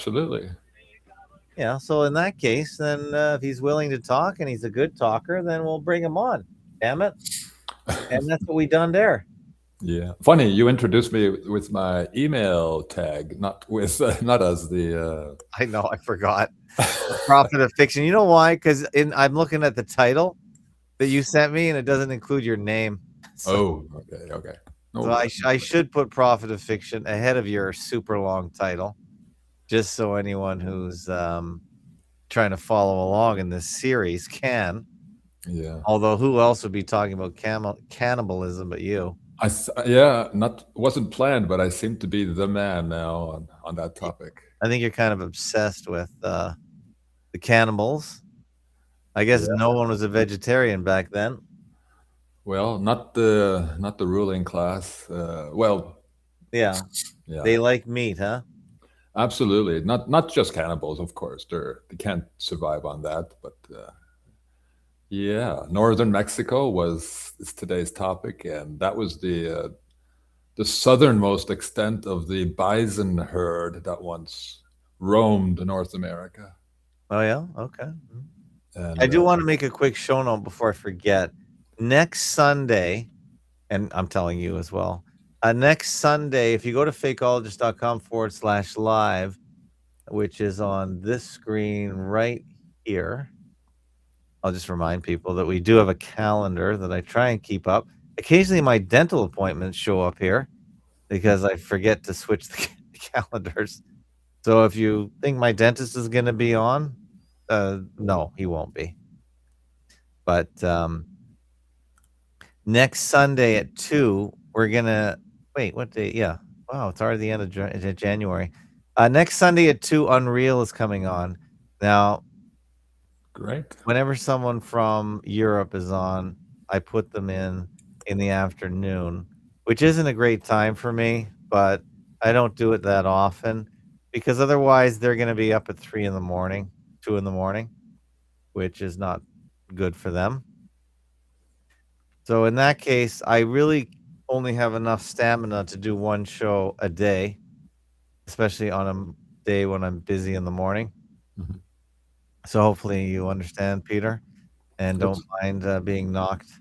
Absolutely. Yeah, so in that case, then if he's willing to talk and he's a good talker, then we'll bring him on. Damn it. And that's what we done there. Yeah. Funny, you introduced me with my email tag, not with not as the. I know, I forgot. Prophet of Fiction. You know why? Because I'm looking at the title that you sent me and it doesn't include your name. So, Oh, okay, okay. so No, I should put Prophet of Fiction ahead of your super long title, just so anyone who's trying to follow along in this series can. yeah. Although, who else would be talking about cannibalism but you? Yeah, not wasn't planned, but I seem to be the man now on that topic. I think you're kind of obsessed with the cannibals. I guess Yeah. no one was a vegetarian back then. Well, not the ruling class. Well, Yeah, yeah, they like meat, huh? absolutely. Not just cannibals, of course. They can't survive on that, but yeah, northern Mexico was is today's topic, and that was the southernmost extent of the bison herd that once roamed North America. Oh yeah, okay. I And do want to make a quick show note before I forget. Next Sunday, and I'm telling you as well. Next Sunday, if you go to fakeologist.com/live, which is on this screen right here, I'll just remind people that we do have a calendar that I try and keep up. Occasionally, my dental appointments show up here because I forget to switch the calendars. So if you think my dentist is going to be on, no, he won't be. But next Sunday at 2, we're gonna wait, what day? Yeah. Wow, it's already the end of January. Next Sunday at 2, Unreal is coming on. Now, great. whenever someone from Europe is on, I put them in the afternoon, which isn't a great time for me, but I don't do it that often because otherwise they're gonna be up at 3 in the morning, 2 in the morning, which is not good for them. So in that case, I really only have enough stamina to do one show a day, especially on a day when I'm busy in the morning. Mhm. So hopefully you understand, Peter, and don't It's mind being knocked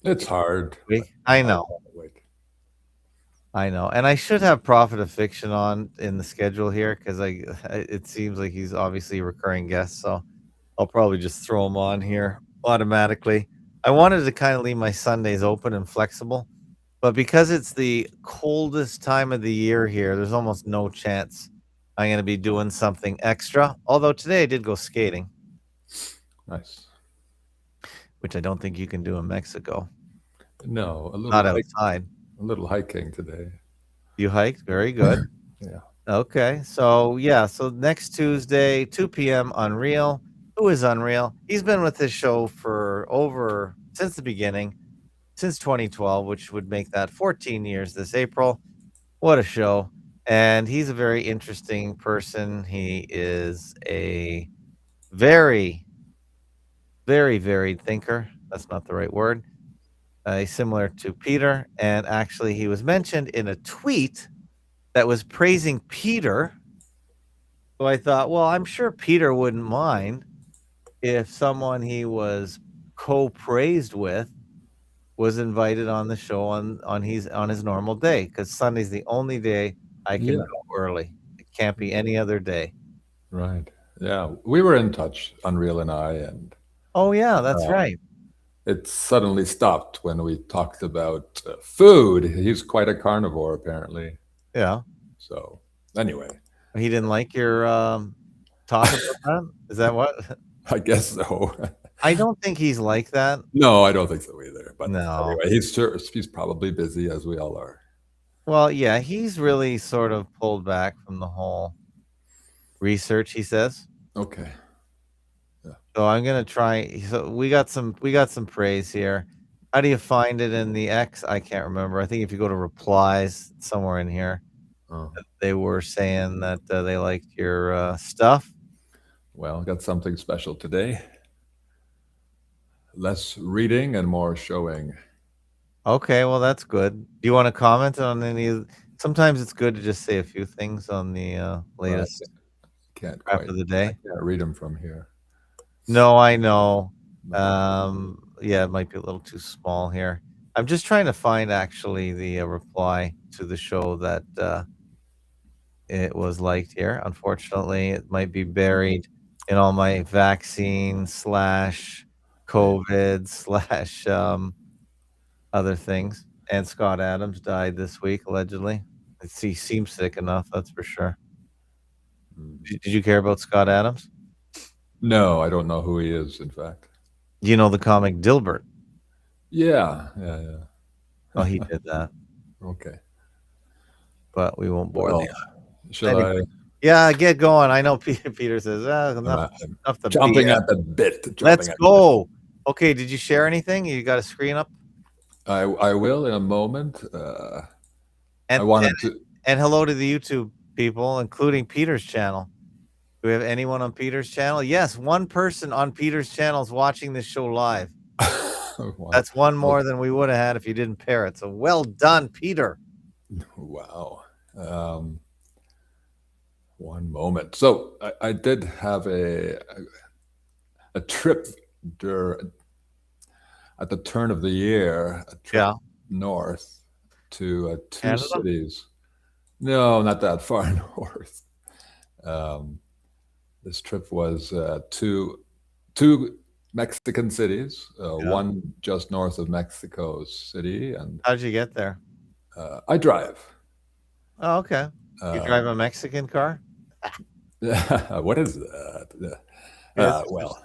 it's hard. week. I I know, can't wait. I know, and I should have Prophet of Fiction on in the schedule here because it seems like he's obviously a recurring guest, so I'll probably just throw him on here automatically. I wanted to kind of leave my Sundays open and flexible. But because it's the coldest time of the year here, there's almost no chance I'm gonna be doing something extra, although today I did go skating, Nice. which I don't think you can do in Mexico. No, Not outside. a little hiking today. You hiked? Very good. Yeah. Okay. So, yeah, so next Tuesday, 2 PM, Unreal. Who is Unreal? He's been with this show for over since the beginning, since 2012, which would make that 14 years this April. What a show. And he's a very interesting person. He is a very, very varied thinker. That's not the right word. Similar to Peter. And actually, he was mentioned in a tweet that was praising Peter. So I thought, well, I'm sure Peter wouldn't mind if someone he was co-praised with was invited on the show on his normal day because Sunday's the only day I can Yeah. go early. It can't be any other day. Right. Yeah. We were in touch, Unreal and I, and Oh yeah, that's uh, right. it suddenly stopped when we talked about food. He's quite a carnivore, apparently. Yeah. So, anyway, He didn't like your talk about that. Is that what? I guess so. I don't think he's like that. No, I don't think so either. But No. anyway, he's probably busy as we all are. Well, yeah, he's really sort of pulled back from the whole research, he says. Okay. Yeah. So I'm gonna try. So we got some praise here. How do you find it in the X? I can't remember. I think if you go to replies somewhere in here, Oh, they were saying that they liked your stuff. well, got something special today. Less reading and more showing. Okay, well that's good. Do you want to comment on any? Sometimes it's good to just say a few things on the Right. latest. Can't Crap quite. of the I day. can't read them from here. No, I know. But, Yeah, it might be a little too small here. I'm just trying to find actually the reply to the show that it was liked here. Unfortunately, it might be buried in all my vaccine slash COVID slash other things. And Scott Adams died this week, allegedly. He seems sick enough, that's for sure. Did you care about Scott Adams? no, I don't know who he is. In fact. You know the comic Dilbert? Yeah, yeah, yeah. Oh, he did that, Okay. but we won't bore Well, the shall anyway. I? Yeah, get going. I know Peter says, enough, I'm enough the chomping BS. at the bit. Let's Chomping at the bit. go. Okay, did you share anything? You got a screen up? I will in a moment. I And wanted to. and hello to the YouTube people, including Peter's channel. Do we have anyone on Peter's channel? Yes, one person on Peter's channel is watching this show live. That's one more than we would have had if you didn't pair it. So well done, Peter. Wow. One moment. So I did have a trip at the turn of the year, a trip north to two Canada? cities. No, not that far north. This trip was two Mexican cities, one just north of Mexico City, and How'd you get there? I drive. Oh, okay. You drive a Mexican car? What is that? Well,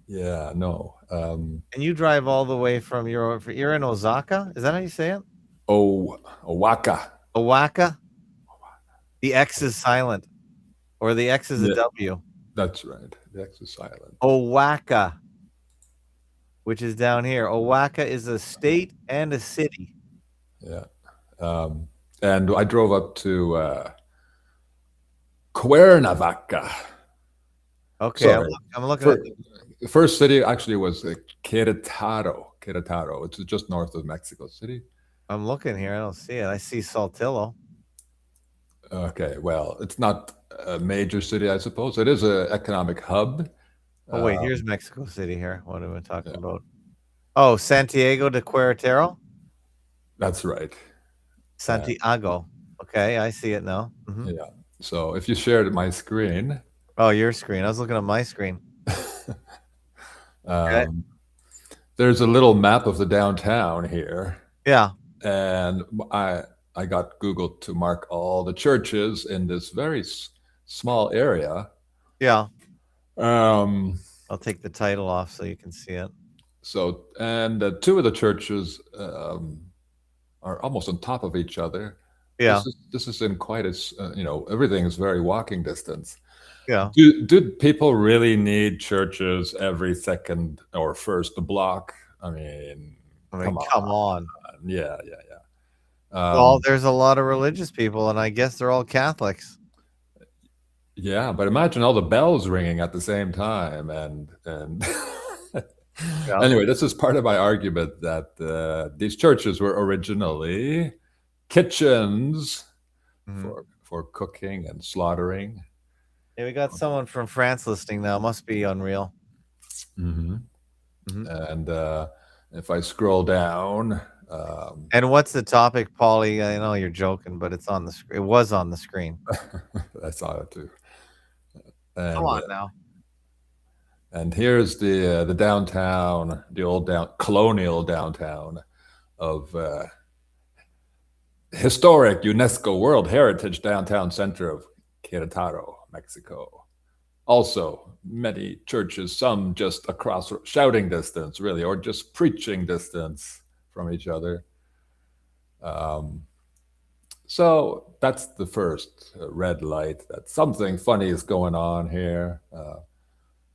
yeah, no. And you drive all the way from you're in Osaka? Is that how you say it? Oaxaca. Oaxaca? The X is silent, or the X is a W. That's right. The X is silent. Oaxaca, which is down here. Oaxaca is a state and a city. Yeah. And I drove up to Cuernavaca. Okay, Sorry. I'm looking at the first city actually was Querétaro. Querétaro. It's just north of Mexico City. I'm looking here. I don't see it. I see Saltillo. Okay, well, it's not a major city, I suppose. It is an economic hub. Oh, wait, here's Mexico City here. What are we talking about? Oh, Santiago de Querétaro? That's right. Santiago. Okay, I see it now. Yeah. So if you shared my screen. Oh, your screen. I was looking at my screen. Okay. There's a little map of the downtown here. Yeah. And I got Google to mark all the churches in this very small area. Yeah. I'll take the title off so you can see it. So, and two of the churches are almost on top of each other. Yeah. This is in quite a, everything is very walking distance. Yeah. Do people really need churches every second or first block? I mean, come on. Yeah. Well, there's a lot of religious people, and I guess they're all Catholics. Yeah, but imagine all the bells ringing at the same time, and anyway, this is part of my argument that these churches were originally kitchens for cooking and slaughtering. Hey, we got someone from France listening now. Must be unreal. And if I scroll down. And what's the topic, Paulie? I know you're joking, but it's on the screen. It was on the screen. I saw it too. And, come on now. And here's the downtown, the old colonial downtown of historic UNESCO World Heritage downtown center of Querétaro, Mexico. Also, many churches, some just across shouting distance, really, or just preaching distance from each other. So that's the first red light that something funny is going on here.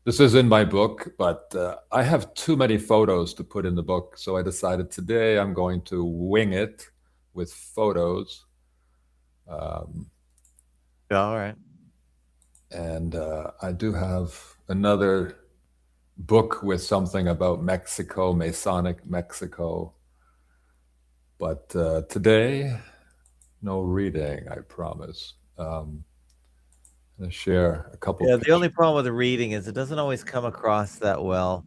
This is in my book, but I have too many photos to put in the book. So I decided today I'm going to wing it with photos. Yeah, all right. And I do have another book with something about Mexico, Masonic Mexico. But today, no reading, I promise. I'm gonna share a couple Yeah, the pictures. only problem with reading is it doesn't always come across that well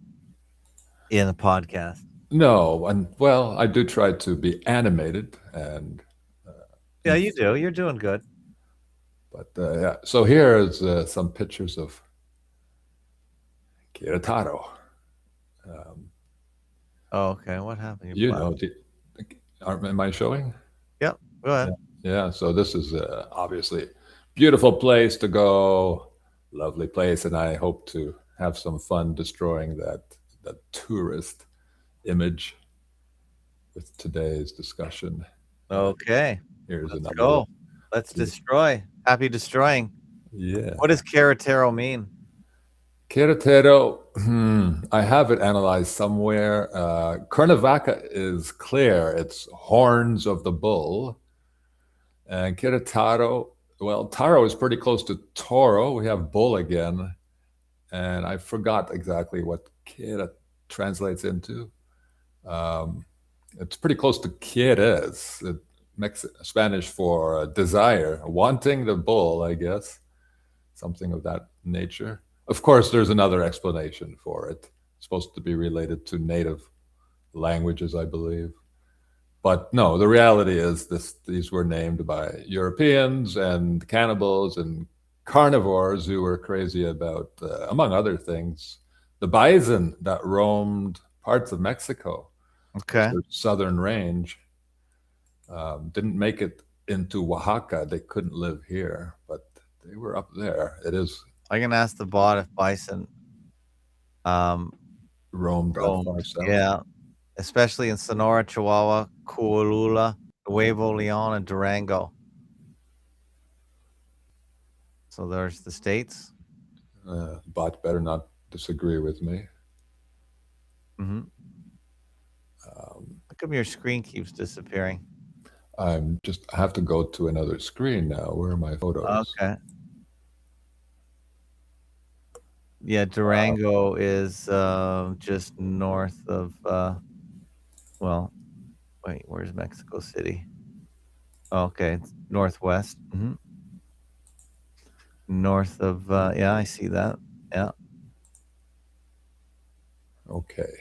in a podcast. No, and well, I do try to be animated and Yeah, you do. You're doing good. but yeah. So here is some pictures of Kiritaro. Um, Oh, okay. What happened? you know, am I showing? Yep. Go ahead. Yeah. Yeah. So this is obviously beautiful place to go, lovely place, and I hope to have some fun destroying that tourist image with today's discussion. Okay. Here's Let's another one. go. Let's destroy. Happy destroying. Yeah. What does Caratero mean? Querétaro, I have it analyzed somewhere. Cuernavaca is clear. It's horns of the bull. And Querétaro, well, Taro is pretty close to Toro. We have bull again. And I forgot exactly what Quera translates into. Um, it's pretty close to quieres, Spanish for desire, wanting the bull, I guess, something of that nature. Of course, there's another explanation for it. It's supposed to be related to native languages, I believe. But no, the reality is these were named by Europeans and cannibals and carnivores who were crazy about, among other things, the bison that roamed parts of Mexico, Okay. their southern range. Didn't make it into Oaxaca. They couldn't live here, but they were up there. It is I can ask the bot if bison roamed that far south. Yeah. Especially in Sonora, Chihuahua, Coahuila, Nuevo Leon, and Durango. So there's the states. Bot better not disagree with me. Mm-hmm. How come your screen keeps disappearing? I have to go to another screen now. Where are my photos? Okay. Yeah, Durango is just north of well, wait, where's Mexico City? Okay, it's northwest. North of yeah, I see that. Yeah. Okay.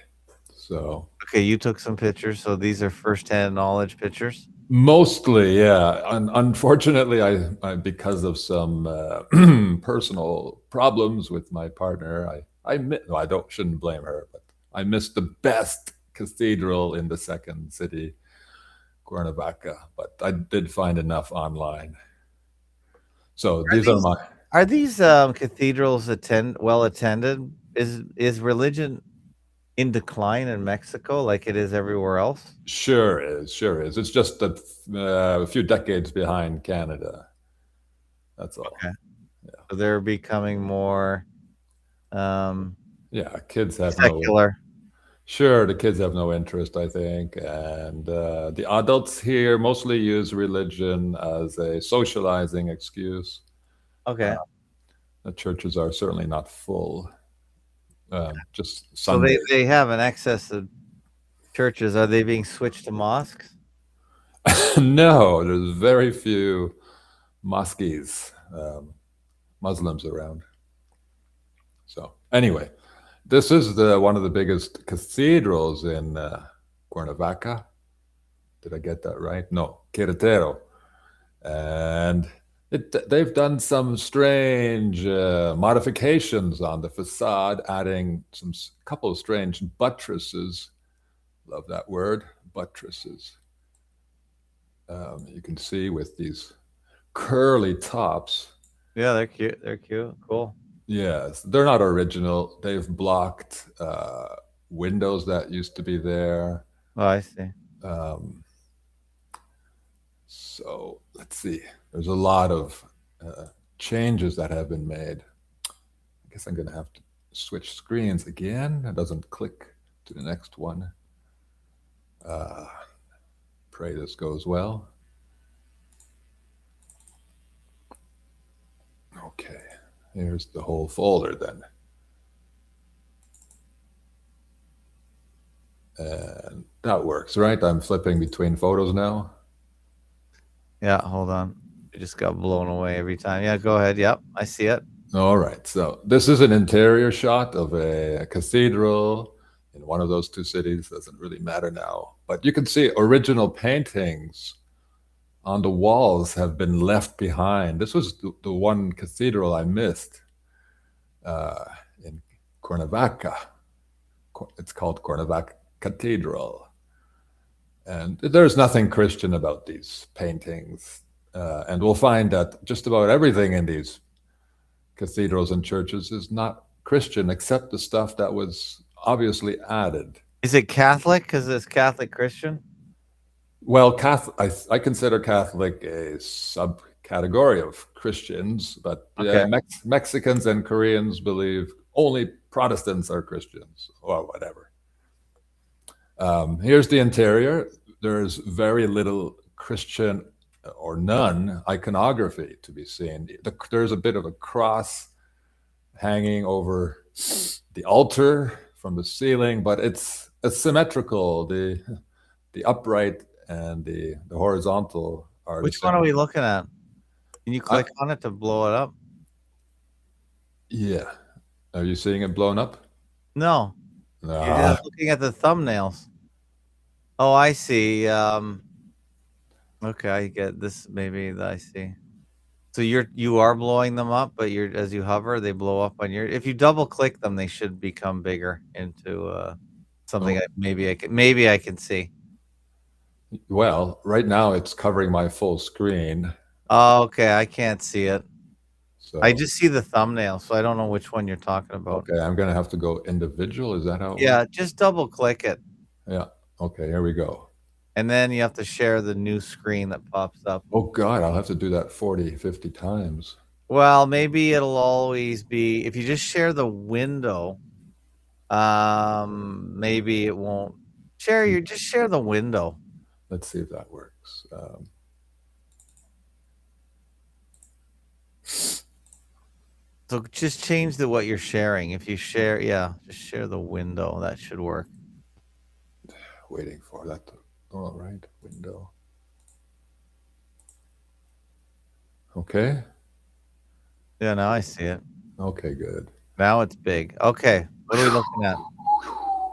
So Okay, you took some pictures, so these are first-hand knowledge pictures. mostly, yeah. Unfortunately, I because of some personal problems with my partner, I shouldn't blame her, but I missed the best cathedral in the second city, Cuernavaca. But I did find enough online. So Are these cathedrals well attended? Is religion in decline in Mexico like it is everywhere else? Sure is. It's just a few decades behind Canada. That's all. Okay. Yeah. So they're becoming more kids have secular. Sure, the kids have no interest, I think, and the adults here mostly use religion as a socializing excuse. Okay. The churches are certainly not full. Just So Sunday. they have an excess of churches. Are they being switched to mosques? No, there's very few mosques, Muslims around. So anyway, this is one of the biggest cathedrals in Cuernavaca. Did I get that right? No, Querétaro. And they've done some strange modifications on the facade, adding couple of strange buttresses. Love that word, buttresses. You can see with these curly tops. Yeah, they're cute. They're cute. Cool. Yes, they're not original. They've blocked windows that used to be there. Oh, I see. So let's see. There's a lot of changes that have been made. I guess I'm going to have to switch screens again. It doesn't click to the next one. Pray this goes well. Okay, here's the whole folder then. And that works, right? I'm flipping between photos now. Yeah, hold on. I just got blown away every time. Yeah, go ahead. Yep, I see it. All right. So this is an interior shot of a cathedral in one of those two cities. Doesn't really matter now. But you can see original paintings on the walls have been left behind. This was the one cathedral I missed in Cuernavaca. It's called Cuernavaca Cathedral. And there's nothing Christian about these paintings. And we'll find that just about everything in these cathedrals and churches is not Christian except the stuff that was obviously added. Is it Catholic? Because it's Catholic Christian? Well, I consider Catholic a subcategory of Christians, but Okay. Mexicans and Koreans believe only Protestants are Christians, or whatever. Here's the interior. There's very little Christian or none iconography to be seen. There's a bit of a cross hanging over the altar from the ceiling, but it's symmetrical. The upright and the horizontal are Which the one same. are we looking at? Can you click on it to blow it up? Yeah. Are you seeing it blown up? No. You're Ah, just looking at the thumbnails. Oh, I see. Okay, I get this. Maybe I see. So you are blowing them up, but as you hover, they blow up on your. If you double click them, they should become bigger into something. oh, Maybe I can see. well, right now it's covering my full screen. Oh, okay, I can't see it. I So, just see the thumbnail, so I don't know which one you're talking about. okay, I'm going to have to go individual. Is that how it Yeah, works? just double click it, Yeah. Okay, here we go. and then you have to share the new screen that pops up. Oh, God, I'll have to do that 40, 50 times. Well, maybe it'll always be if you just share the window. Maybe it won't just share the window. Let's see if that works. So just change what you're sharing. If you share, yeah, just share the window. That should work. Waiting for that. All right, window. Okay. Yeah, now I see it. Okay, good. Now it's big. Okay, what are we looking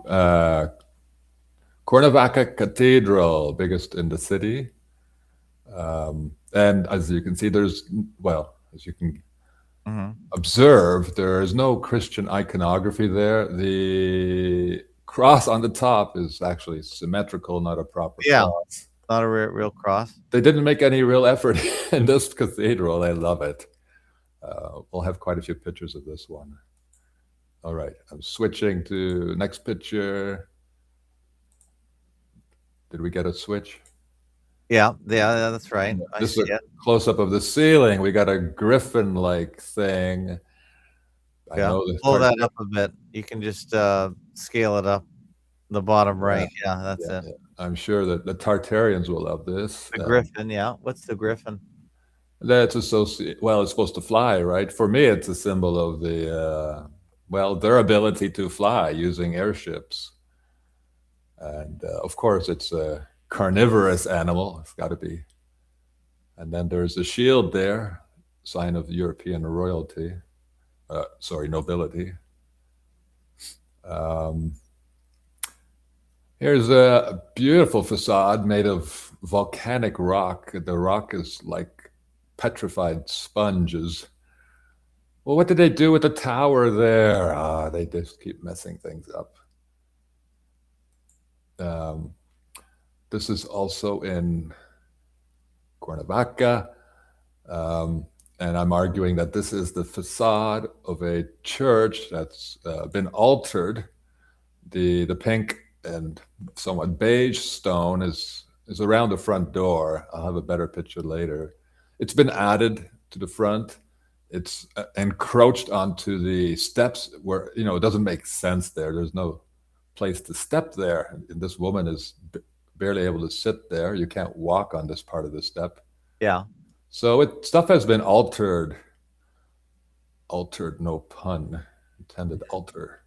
at? Cuernavaca Cathedral, biggest in the city. And as you can see, as you can observe, there is no Christian iconography there. The cross on the top is actually symmetrical, not a proper cross. Not a real cross. They didn't make any real effort in this cathedral. I love it. We'll have quite a few pictures of this one. All right, I'm switching to next picture. Did we get a switch? Yeah, that's right. This is a close-up of the ceiling. We got a griffin-like thing. I know pull that up a bit. You can just scale it up. The bottom right. Yeah, that's it. Yeah. I'm sure that the Tartarians will love this. The griffin, yeah. What's the griffin? That's associated. Well, it's supposed to fly, right? For me, it's a symbol of their ability to fly using airships. And of course, it's a carnivorous animal. It's got to be. And then there's a shield there, sign of European royalty. Nobility. Here's a beautiful facade made of volcanic rock. The rock is like petrified sponges. Well, what did they do with the tower there? They just keep messing things up. This is also in Cuernavaca. And I'm arguing that this is the facade of a church that's been altered. The pink and somewhat beige stone is around the front door. I'll have a better picture later. It's been added to the front. It's encroached onto the steps where, it doesn't make sense there. There's no place to step there. And this woman is barely able to sit there. You can't walk on this part of the step. Yeah. So stuff has been altered. Altered, no pun intended, alter.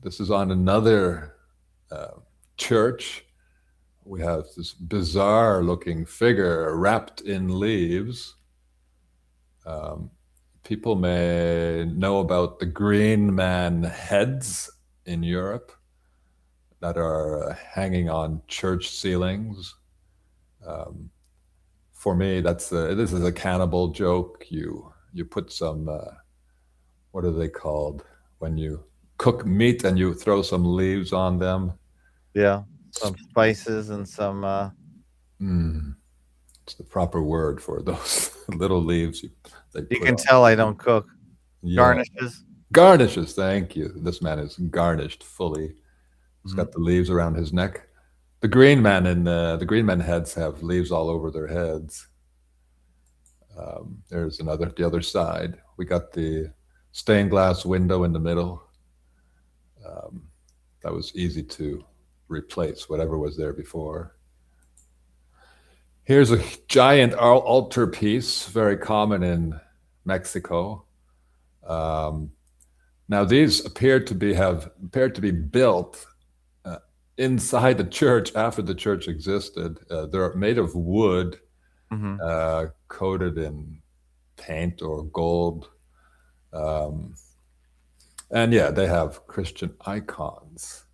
This is on another church. we have this bizarre looking figure wrapped in leaves. People may know about the green man heads in Europe that are hanging on church ceilings. For me, this is a cannibal joke. You put some what are they called when you cook meat and you throw some leaves on them? Yeah, some spices and some. It's the proper word for those little leaves they You put can on. tell I don't cook. Yeah, Garnishes. garnishes. Thank you. This man is garnished fully. He's Mhm. got the leaves around his neck. The green man and the green man heads have leaves all over their heads. There's the other side. We got the stained glass window in the middle. That was easy to replace whatever was there before. Here's a giant altarpiece, very common in Mexico. Now these appeared to be built inside the church after the church existed. They're made of wood, Mhm. coated in paint or gold. And yeah, they have Christian icons,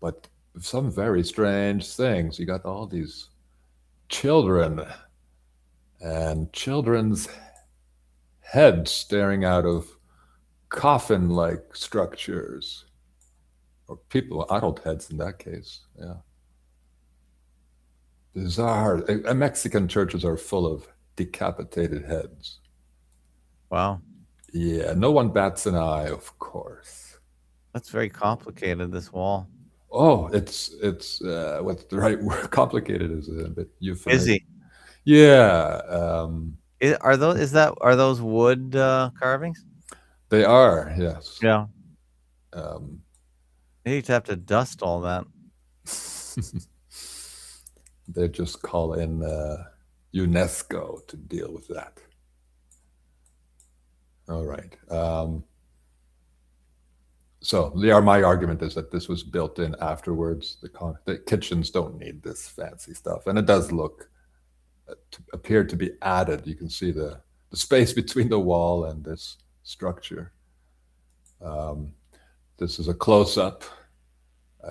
but some very strange things. You got all these children and children's heads staring out of coffin like structures, or people, adult heads in that case. Yeah. Bizarre. Mexican churches are full of decapitated heads. Wow, Yeah, no one bats an eye, of course. that's very complicated. This wall. Oh, it's what's the right word? Complicated is a bit euphemistic. Busy. Yeah, Are those wood carvings? they are. Yes. Yeah. Um, You'd have to dust all that. they just call in UNESCO to deal with that. All right. So my argument is that this was built in afterwards. The kitchens don't need this fancy stuff, and it does appear to be added. You can see the space between the wall and this structure. This is a close-up.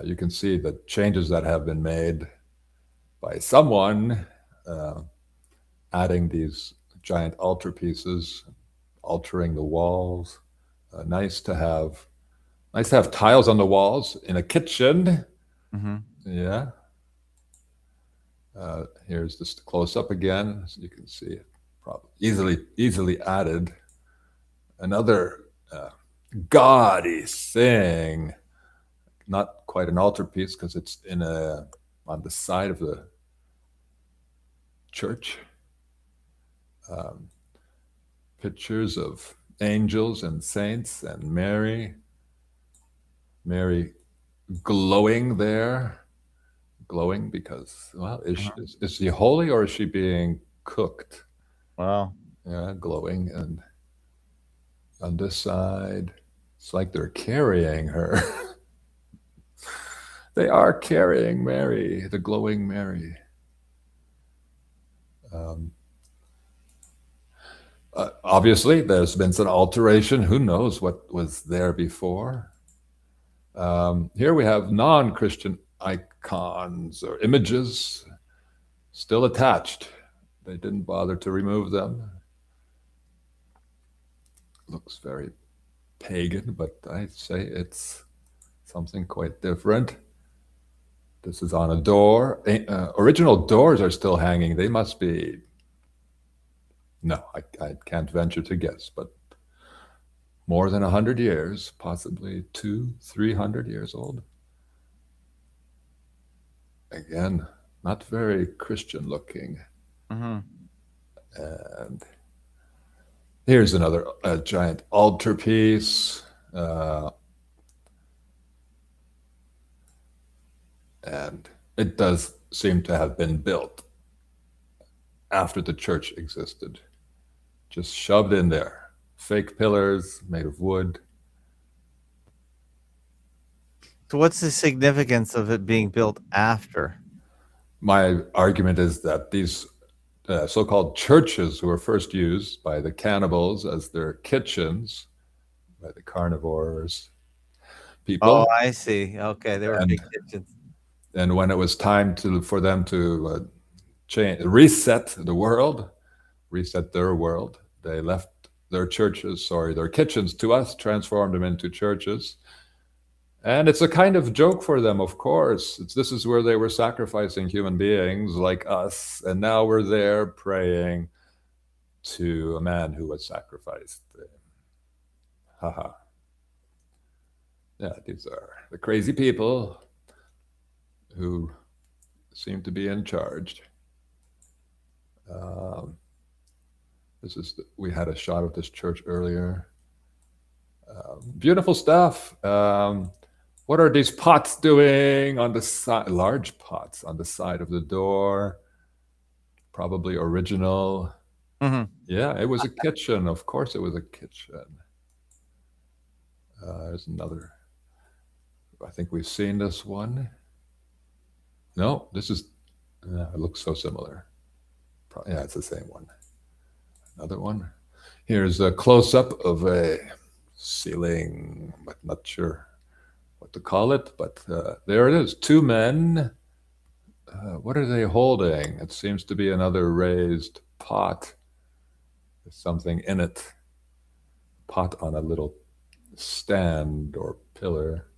You can see the changes that have been made by someone adding these giant altarpieces, altering the walls. Nice to have tiles on the walls in a kitchen. Mm-hmm. Yeah. Here's this close up again, so you can see it. Probably easily added. Another gaudy thing. Not quite an altarpiece because it's on the side of the church. Pictures of angels and saints and Mary glowing there. Glowing because, well, is she holy or is she being cooked? Wow. Yeah, glowing. And on this side, it's like they're carrying her. They are carrying Mary, the glowing Mary. Obviously, there's been some alteration. Who knows what was there before? Here we have non-Christian icons or images still attached. They didn't bother to remove them. Looks very pagan, but I'd say it's something quite different. This is on a door. Original doors are still hanging. They must be, no, I can't venture to guess, but more than 100 years, possibly 200-300 years old. Again, not very Christian looking. Mm-hmm. And here's another giant altarpiece. And it does seem to have been built after the church existed. Just shoved in there. Fake pillars made of wood. So what's the significance of it being built after? my argument is that these so-called churches who were first used by the cannibals as their kitchens, by the carnivores Oh, people, I see. Okay, they were and big kitchens. when it was time for them to reset the world, reset their world, they left their their kitchens to us, transformed them into churches. And it's a kind of joke for them, of course. This is where they were sacrificing human beings like us, and now we're there praying to a man who was sacrificed. Haha. Yeah, these are the crazy people who seem to be in charge. Um, we had a shot of this church earlier. Beautiful stuff. What are these pots doing on the side? Large pots on the side of the door. Probably original. Mhm. Yeah, it was a kitchen. Of course, it was a kitchen. There's another. I think we've seen this one. No, this is. It looks so similar. Yeah, it's the same one. Another one. Here's a close-up of a ceiling, but not sure what to call it. But there it is. Two men. What are they holding? It seems to be another raised pot. There's something in it. Pot on a little stand or pillar.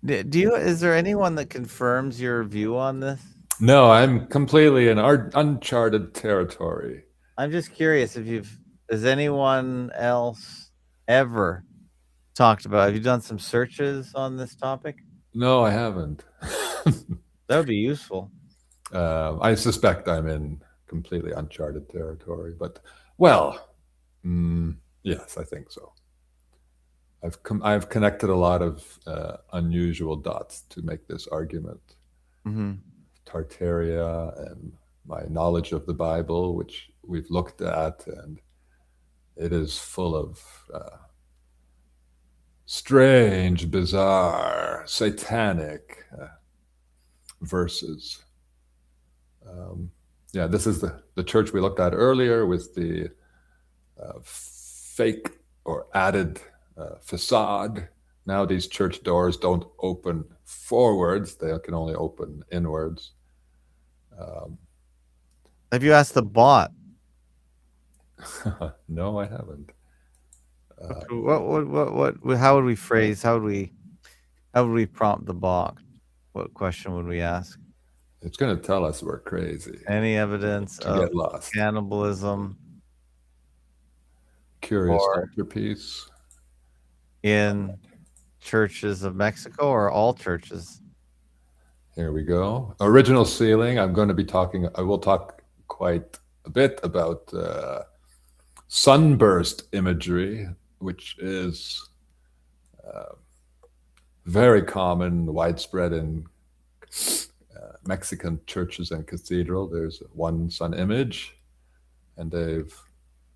Do you? Is there anyone that confirms your view on this? No, I'm completely in uncharted territory. I'm just curious if has anyone else ever talked about? Have you done some searches on this topic? No, I haven't. That would be useful. I suspect I'm in completely uncharted territory, but well, yes, I think so. I've connected a lot of unusual dots to make this argument. Mm-hmm. Tartaria and my knowledge of the Bible, which we've looked at, and it is full of strange, bizarre, satanic verses. Yeah, this is the church we looked at earlier with the fake or added facade. Now these church doors don't open forwards, they can only open inwards. Have you asked the bot? No, I haven't. What? How would we phrase? How would we prompt the bot? What question would we ask? It's going to tell us we're crazy. Any evidence To of get lost. cannibalism Curious or centerpiece in churches of Mexico or all churches? Here we go. Original ceiling. I will talk quite a bit about sunburst imagery, which is very common, widespread in Mexican churches and cathedral. There's one sun image, and they've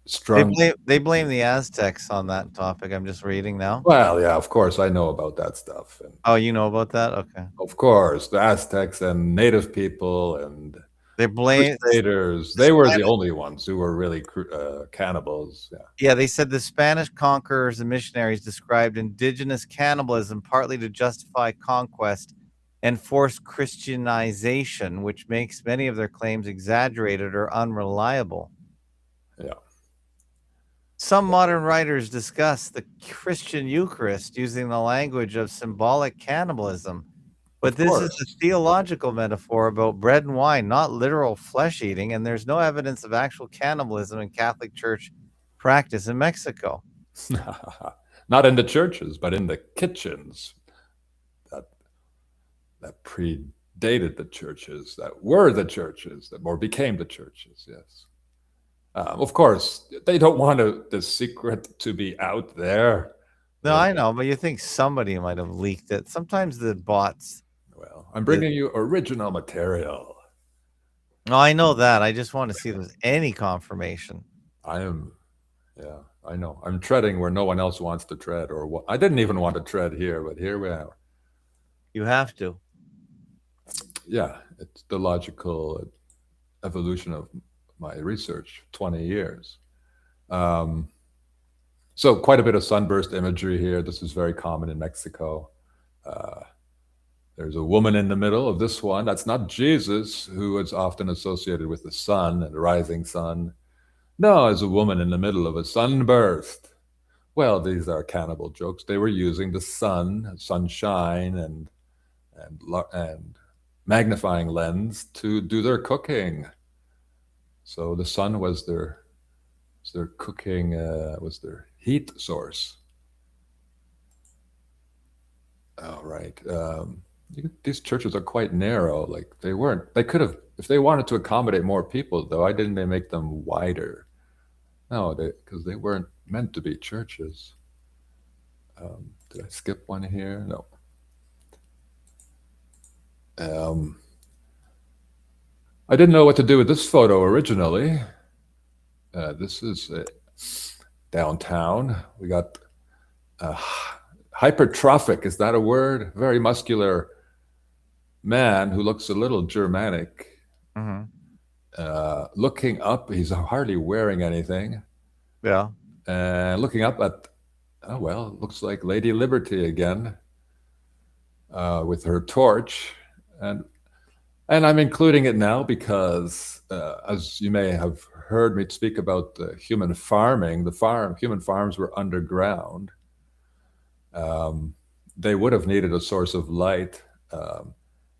strung. They blame the Aztecs on that topic. I'm just reading now. Well, yeah, of course, I know about that stuff. And Oh, you know about that? Okay. of course, the Aztecs and native people and They blame Crusaders. They were the only ones who were really cannibals. Yeah. Yeah, they said the Spanish conquerors and missionaries described indigenous cannibalism partly to justify conquest and forced Christianization, which makes many of their claims exaggerated or unreliable. Yeah. Some modern writers discuss the Christian Eucharist using the language of symbolic cannibalism, but this is a theological metaphor about bread and wine, not literal flesh eating, and there's no evidence of actual cannibalism in Catholic Church practice in Mexico. Not in the churches, but in the kitchens that predated the churches, that were the churches, that more became the churches. Yes. Of course, they don't want the secret to be out there. No, I know, but you think somebody might have leaked it. Sometimes the bots. Well, I'm bringing you original material. No, I know that. I just want to see if there's any confirmation. Yeah, I know. I'm treading where no one else wants to tread, I didn't even want to tread here, but here we are. You have to. Yeah, it's the logical evolution of my research, 20 years. Um, so quite a bit of sunburst imagery here. This is very common in Mexico. Uh, there's a woman in the middle of this one. That's not Jesus, who is often associated with the sun and the rising sun. No, as a woman in the middle of a sunburst. Well, these are cannibal jokes. They were using the sun, sunshine, and magnifying lens to do their cooking. So the sun was their cooking, was their heat source. All right. These churches are quite narrow. Like they weren't. They could have, if they wanted to accommodate more people, though. Why didn't they make them wider? No, because they weren't meant to be churches. Did I skip one here? No. Um, I didn't know what to do with this photo originally. This is downtown. We got hypertrophic. Is that a word? Very muscular man who looks a little Germanic. Mm-hmm. Looking up, he's hardly wearing anything. Yeah. And looking up at, oh well, looks like Lady Liberty again, with her torch. And I'm including it now because, as you may have heard me speak about human farming, human farms were underground. They would have needed a source of light,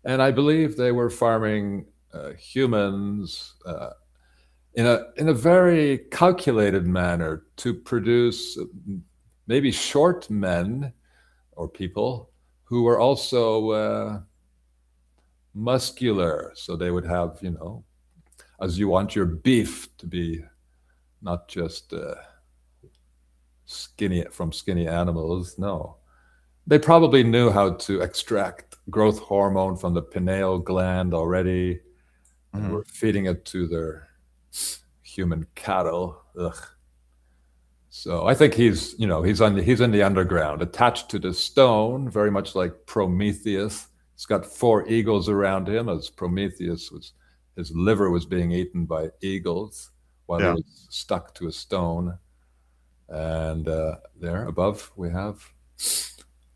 and I believe they were farming humans in a very calculated manner to produce maybe short men or people who were also muscular. So they would have, as you want your beef to be not just skinny animals. No, they probably knew how to extract growth hormone from the pineal gland already, and Mm-hmm. were feeding it to their human cattle. Ugh. So I think he's in the underground, attached to the stone, very much like Prometheus. He's got 4 eagles around him, as his liver was being eaten by eagles while he Yeah. was stuck to a stone. And there above we have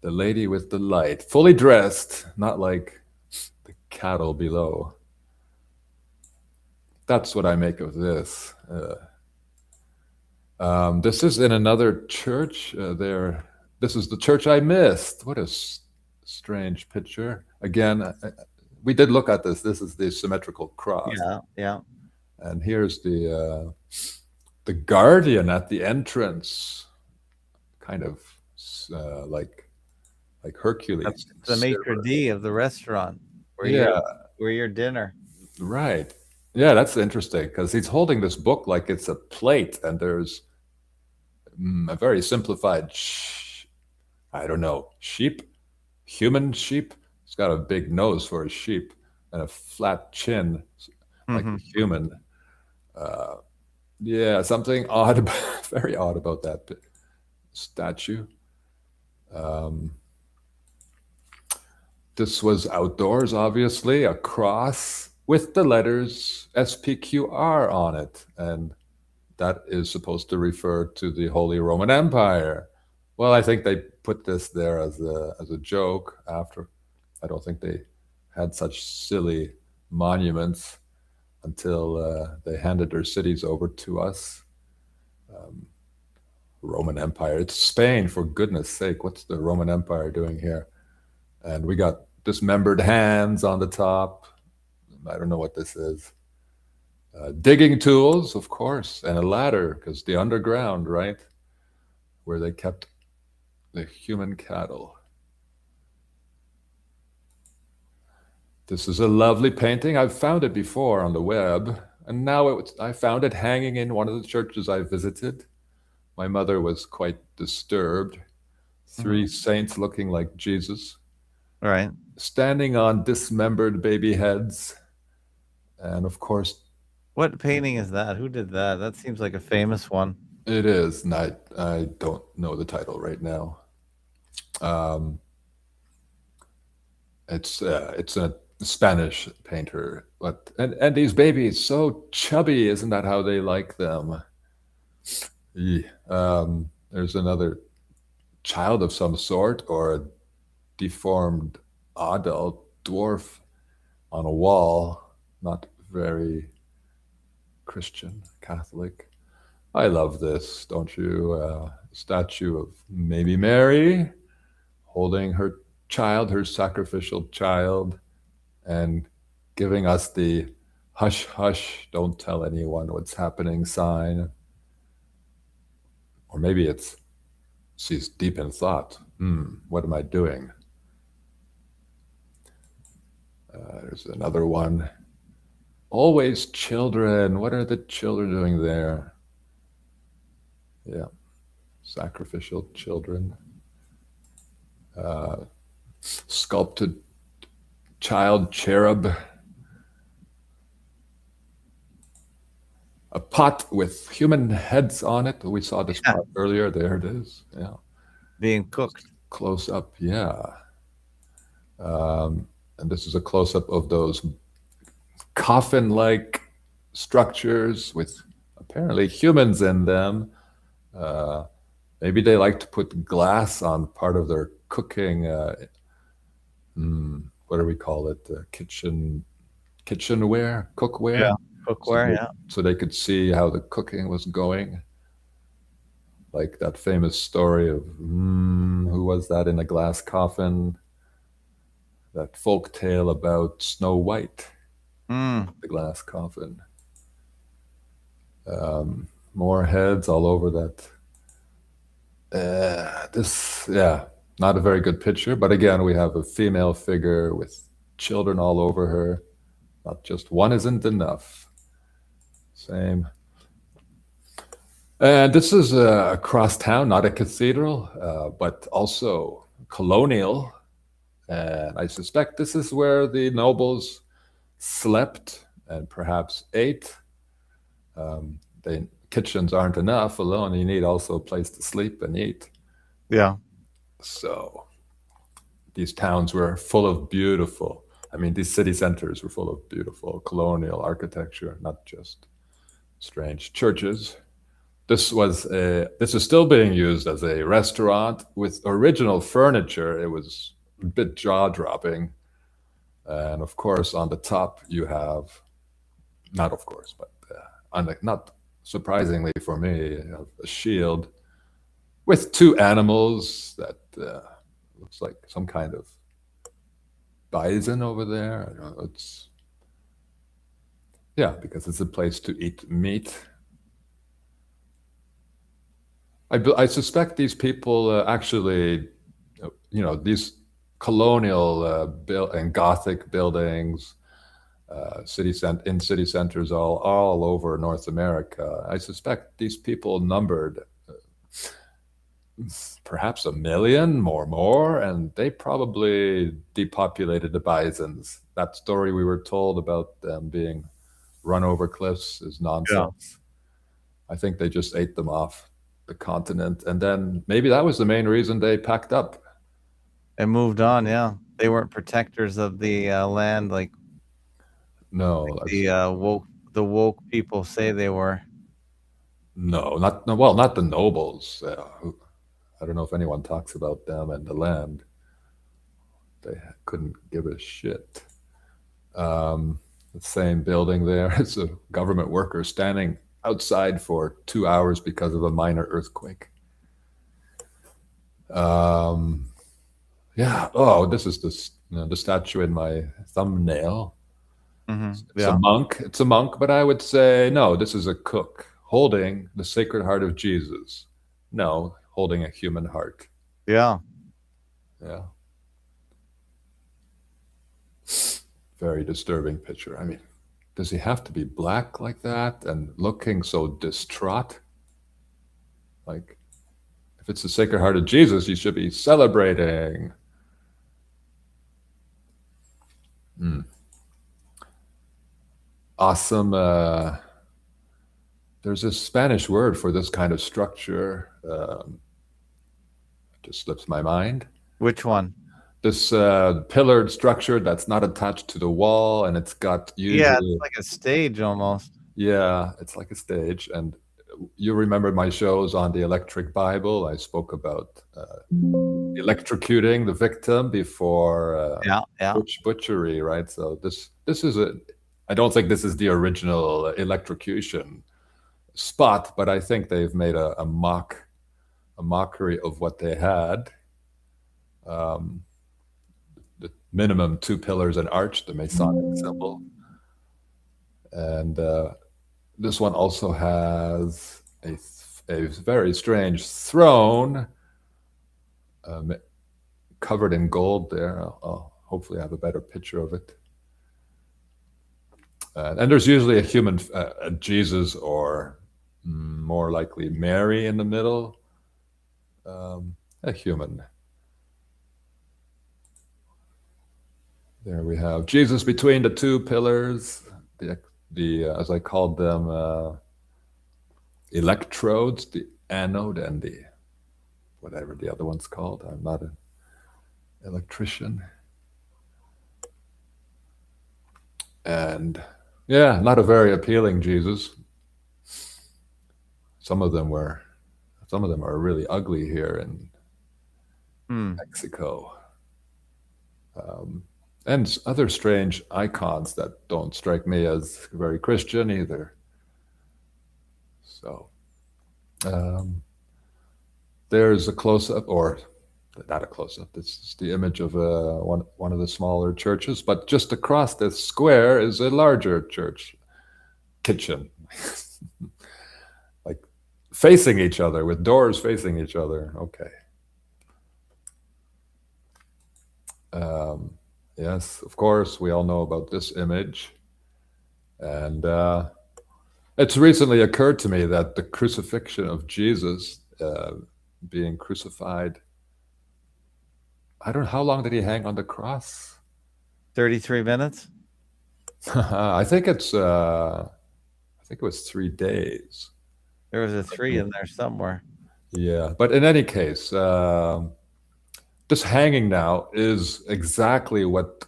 the lady with the light, fully dressed, not like the cattle below. That's what I make of this. This is in another church. This is the church I missed. What a strange picture. Again, we did look at this. This is the symmetrical cross, Yeah. Yeah. and here's the guardian at the entrance, kind of like That's Hercules. the maitre d' of the restaurant Yeah, where your dinner. right. Yeah, that's interesting because he's holding this book like it's a plate, and there's a very simplified, I don't know, sheep, human sheep. He's got a big nose for a sheep and a flat chin like Mm-hmm. a human. Uh, yeah, something odd, very odd about that statue. Um, this was outdoors, obviously, a cross with the letters SPQR on it, and that is supposed to refer to the Holy Roman Empire. Well, I think they put this there as a joke after. I don't think they had such silly monuments until they handed their cities over to us. Roman Empire. It's Spain, for goodness sake. What's the Roman Empire doing here? And we got dismembered hands on the top. I don't know what this is. Digging tools, of course, and a ladder, because the underground, right, where they kept the human cattle. This is a lovely painting. I've found it before on the web, and now I found it hanging in one of the churches I visited. My mother was quite disturbed. Mm-hmm. 3 saints looking like Jesus, Right. standing on dismembered baby heads. And of course, What painting is that? Who did that? That seems like a famous one. it is, and I don't know the title right now. Um, it's Spanish painter. But and these babies so chubby, isn't that how they like them? There's another child of some sort or a deformed adult dwarf on a wall, not very Christian, Catholic. I love this, don't you? Statue of maybe Mary holding her child, her sacrificial child, and giving us the hush, hush, don't tell anyone what's happening sign. Or maybe she's deep in thought. What am I doing? There's another one. Always children. What are the children doing there? Yeah, sacrificial children. Sculpted child cherub. A pot with human heads on it. We saw this pot earlier. There it is. Yeah. Being cooked. Close up, yeah. And this is a close up of those coffin like structures with apparently humans in them. Maybe they like to put glass on part of their cooking. What do we call it? Kitchenware, cookware. Yeah, cookware. So they could see how the cooking was going. Like that famous story of who was that in a glass coffin? That folk tale about Snow White, the glass coffin. More heads all over that. Not a very good picture. But again, we have a female figure with children all over her. Not just one isn't enough. Same. And this is across town, not a cathedral, but also colonial. And I suspect this is where the nobles slept and perhaps ate. Kitchens aren't enough alone. You need also a place to sleep and eat. Yeah. So these towns were full of beautiful, these city centers were full of beautiful colonial architecture, not just strange churches. This is still being used as a restaurant with original furniture. It was a bit jaw-dropping. And of course, on the top you have, not of course, but not surprisingly for me, you have a shield with two animals that looks like some kind of bison over there. I don't know, because it's a place to eat meat. I suspect these people actually, these colonial and Gothic buildings, city centers all over North America. I suspect these people numbered perhaps 1 million, more, and they probably depopulated the bisons. That story we were told about them being run over cliffs is nonsense. Yeah. I think they just ate them off the continent, and then maybe that was the main reason they packed up and moved on. Yeah, they weren't protectors of the land like the woke people say they were. No, not the nobles. I don't know if anyone talks about them and the land. They couldn't give a shit. The same building there. It's a government worker standing outside for 2 hours because of a minor earthquake. This is the statue in my thumbnail. Mm-hmm. It's a monk, but I would say no, this is a cook holding the Sacred Heart of Jesus. No, holding a human heart. Yeah. Very disturbing picture. Does he have to be black like that and looking so distraught? Like, if it's the Sacred Heart of Jesus, you should be celebrating. Awesome. There's a Spanish word for this kind of structure. It just slips my mind. Which one? this pillared structure that's not attached to the wall, and it's got Yeah, it's usually, like a stage almost. yeah, it's like a stage. And you remember my shows on the electric Bible? I spoke about electrocuting the victim before Yeah, yeah. butchery, right? So this is a. I don't think this is the original electrocution spot, but I think they've made a mockery of what they had. Um, the minimum two pillars and arch, the Masonic symbol, and this one also has a very strange throne um, covered in gold. There, I'll hopefully have a better picture of it. And there's usually a human, a Jesus, or more likely Mary in the middle. A human. There we have Jesus between the two pillars. The as I called them, electrodes, the anode and the whatever the other one's called. I'm not an electrician. And yeah, not a very appealing Jesus. Some of them are really ugly here in Mexico. And other strange icons that don't strike me as very Christian either. So there's a close-up, or not a close-up. This is the image of one of the smaller churches, but just across this square is a larger church kitchen, like facing each other with doors facing each other. Okay. Yes, of course, we all know about this image. And it's recently occurred to me that the crucifixion of Jesus, being crucified, I don't know, how long did he hang on the cross? 33 minutes? I think it was 3 days. There was a 3 in there somewhere. Yeah, but in any case, this hanging now is exactly what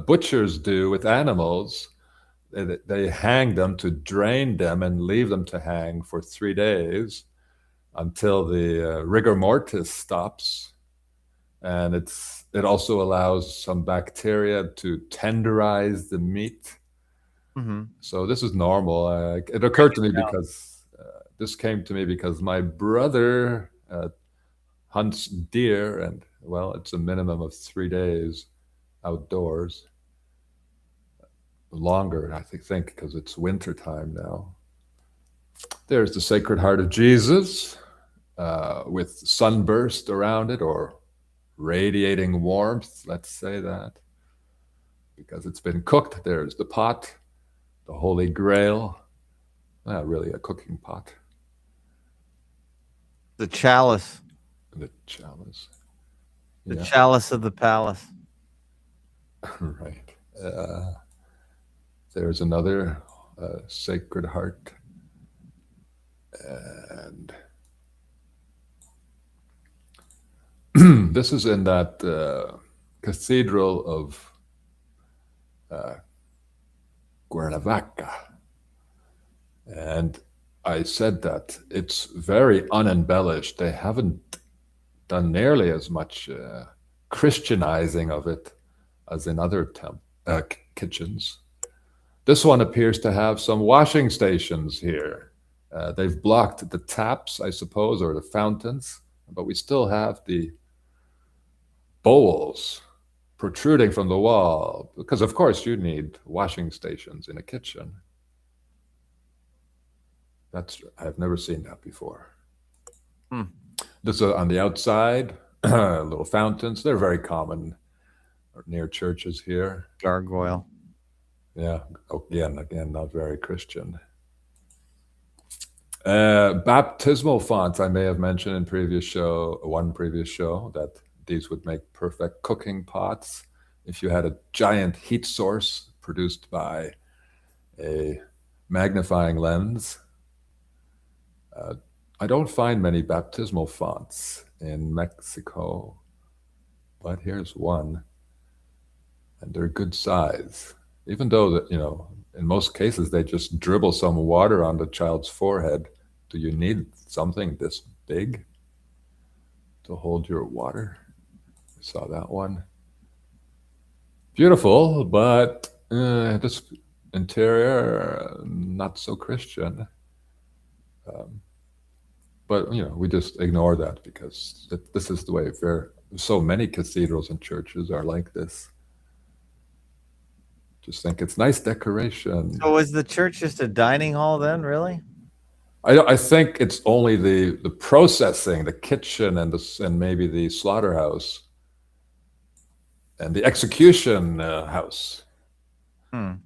butchers do with animals. They hang them to drain them and leave them to hang for 3 days until the rigor mortis stops. And it also allows some bacteria to tenderize the meat. So this is normal. It occurred to me because this came to me because my brother hunts deer, and well, it's a minimum of 3 days outdoors. Longer, I think, because it's winter time now. There's the Sacred Heart of Jesus with sunburst around it, or radiating warmth, let's say that, because it's been cooked. There's the pot, the Holy Grail. Not really a cooking pot. The chalice. The chalice. The chalice of the palace. Right. There's another Sacred Heart. And this is in that cathedral of Cuernavaca. And I said that it's very unembellished. They haven't done nearly as much Christianizing of it as in other kitchens. This one appears to have some washing stations here. They've blocked the taps, I suppose, or the fountains, but we still have the bowls protruding from the wall, because of course you need washing stations in a kitchen. I've never seen that before. This is on the outside, little fountains. They're very common near churches here. Gargoyle. Yeah, again, not very Christian. Baptismal fonts, I may have mentioned in one previous show, that these would make perfect cooking pots if you had a giant heat source produced by a magnifying lens. I don't find many baptismal fonts in Mexico. but here's one, and they're good size. Even though that in most cases they just dribble some water on the child's forehead. Do you need something this big to hold your water? Saw that one. Beautiful, but this interior not so Christian. But we just ignore that because this is the way. So many cathedrals and churches are like this. Just think it's nice decoration. So was the church just a dining hall then, really? I think it's only the processing, the kitchen, and maybe the slaughterhouse, and the execution house.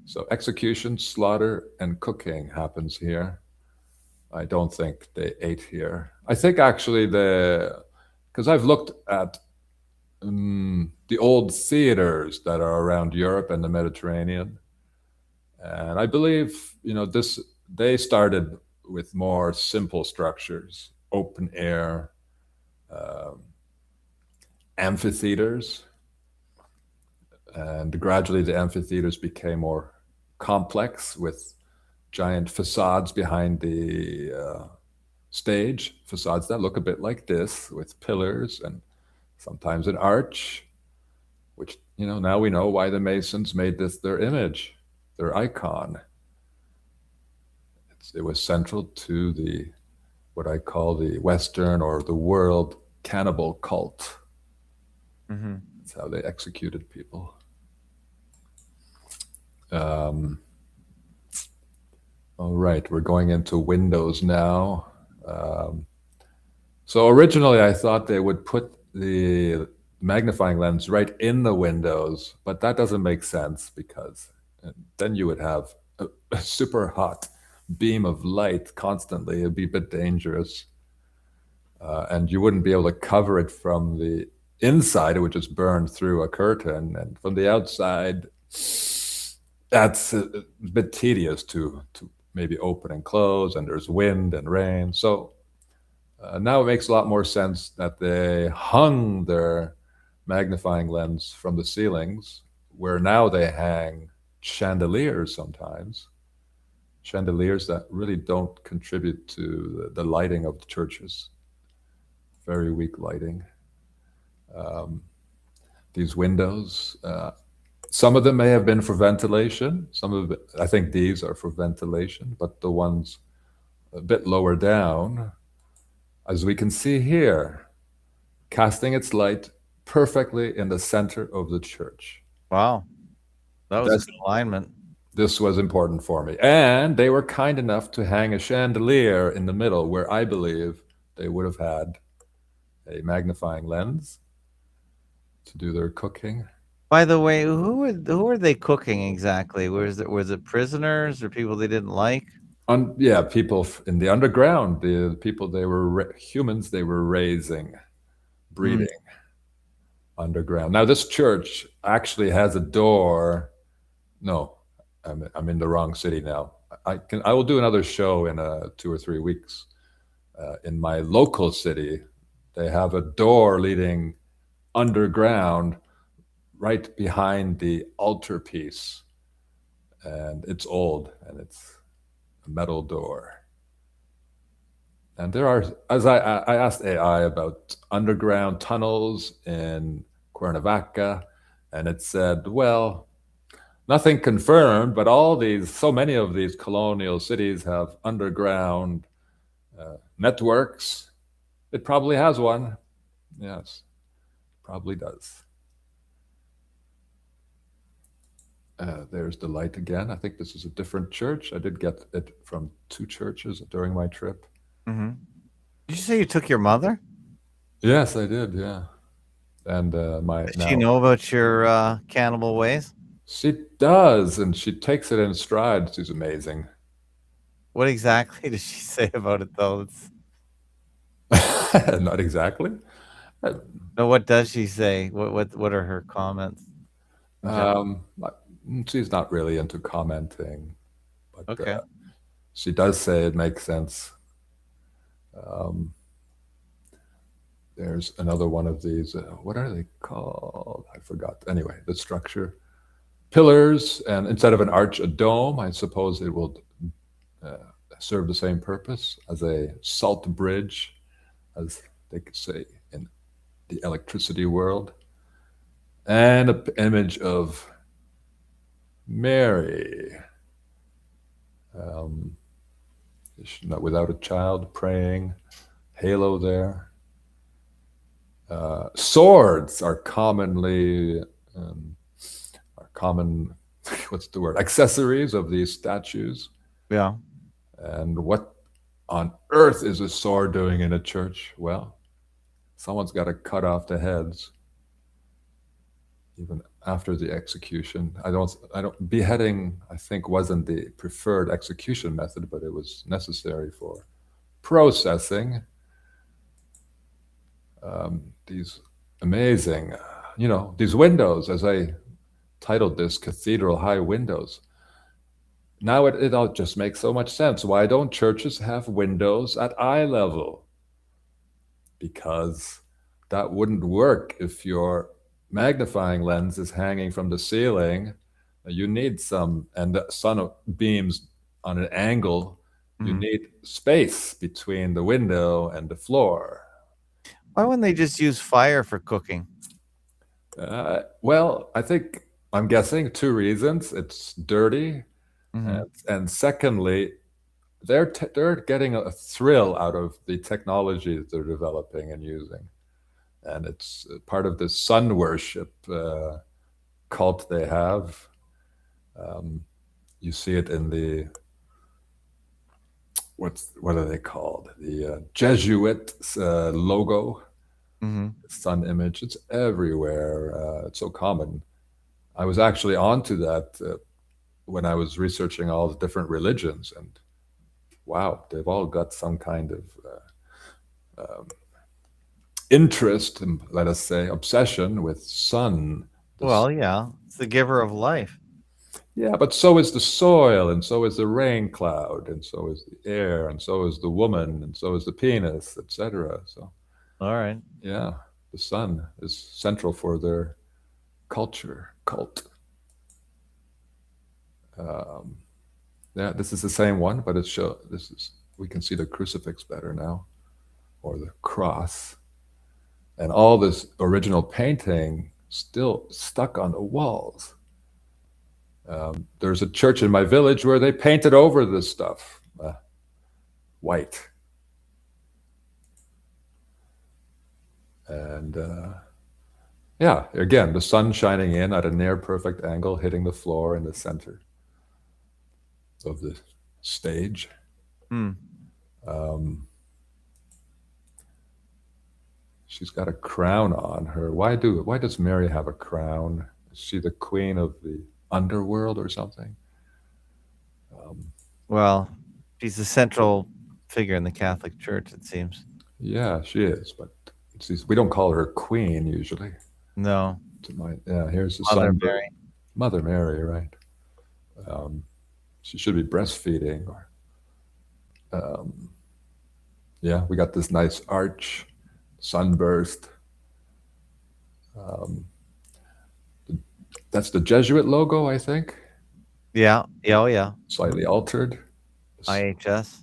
So execution, slaughter, and cooking happens here. I don't think they ate here. I think actually because I've looked at the old theaters that are around Europe and the Mediterranean, and I believe they started with more simple structures, open air, amphitheaters, and gradually the amphitheaters became more complex with giant facades behind the stage, facades that look a bit like this with pillars and sometimes an arch, which now we know why the Masons made this their image, their icon. It was central to what I call the Western or the world cannibal cult. That's how they executed people. All right, we're going into windows now. So originally I thought they would put the magnifying lens right in the windows, but that doesn't make sense because then you would have a super hot beam of light constantly. It'd be a bit dangerous. And you wouldn't be able to cover it from the inside. It would just burn through a curtain. And from the outside, that's a bit tedious to maybe open and close, and there's wind and rain. So now it makes a lot more sense that they hung their magnifying lens from the ceilings, where now they hang chandeliers sometimes. Chandeliers that really don't contribute to the lighting of the churches. Very weak lighting. These windows, some of them may have been for ventilation. Some of it, I think these are for ventilation, but the ones a bit lower down, as we can see here, casting its light perfectly in the center of the church. Wow. That was a good alignment. This was important for me. And they were kind enough to hang a chandelier in the middle where I believe they would have had a magnifying lens to do their cooking. By the way, who were they cooking exactly? Was it prisoners or people they didn't like? Yeah, people in the underground, the people they were humans they were raising, breeding underground. Now this church actually has a door. No, I'm in the wrong city now. I will do another show in 2 or 3 weeks. In my local city, they have a door leading underground right behind the altarpiece, and it's old and it's a metal door. And there are, as I asked AI about underground tunnels in Cuernavaca, and it said, well, nothing confirmed, but so many of these colonial cities have underground networks. It probably has one. Yes, probably does. There's the light again. I think this is a different church. I did get it from 2 churches during my trip. Did you say you took your mother? Yes, I did. Yeah, and Does she know about your cannibal ways? She does, and she takes it in stride. She's amazing. What exactly does she say about it, though? Not exactly. No, what does she say? What are her comments? She's not really into commenting, but okay. She does say it makes sense. There's another one of these. What are they called? I forgot. Anyway, the structure. Pillars, and instead of an arch, a dome. I suppose it will uh, serve the same purpose as a salt bridge, as they could say in the electricity world. And an image of Mary, um, not without a child, praying, halo there. Swords are commonly are common. What's the word? Accessories of these statues. Yeah. And what on earth is a sword doing in a church? Well, someone's got to cut off the heads, even after the execution. Beheading, I think, wasn't the preferred execution method, but it was necessary for processing these amazing, these windows, as I titled this, Cathedral High Windows. Now it all just makes so much sense. Why don't churches have windows at eye level? Because that wouldn't work if your magnifying lens is hanging from the ceiling. You need and the sun beams on an angle. You need space between the window and the floor. Why wouldn't they just use fire for cooking? Well, I'm guessing two reasons. It's dirty. And secondly, they're getting a thrill out of the technology that they're developing and using, and it's part of this sun worship cult they have. You see it in the what are they called? The Jesuit logo, sun image. It's everywhere. It's so common. I was actually onto that when I was researching all the different religions, and wow, they've all got some kind of interest, and let us say, obsession with sun. Well, yeah, it's the giver of life. Yeah, but so is the soil, and so is the rain cloud, and so is the air, and so is the woman, and so is the penis, etc. So, all right, yeah, the sun is central for their cult. Yeah, this is the same one, but we can see the crucifix better now, or the cross, and all this original painting still stuck on the walls. There's a church in my village where they painted over this stuff white, and yeah, again, the sun shining in at a near perfect angle, hitting the floor in the center of the stage. She's got a crown on her. Why does Mary have a crown? Is she the queen of the underworld or something? Well, she's the central figure in the Catholic Church, it seems. Yeah, she is, but we don't call her queen usually. No. Here's the Mother Mary. Mother Mary, right? She should be breastfeeding. Yeah, we got this nice arch, sunburst. That's the Jesuit logo, I think. Yeah. Oh, yeah. Slightly altered. IHS.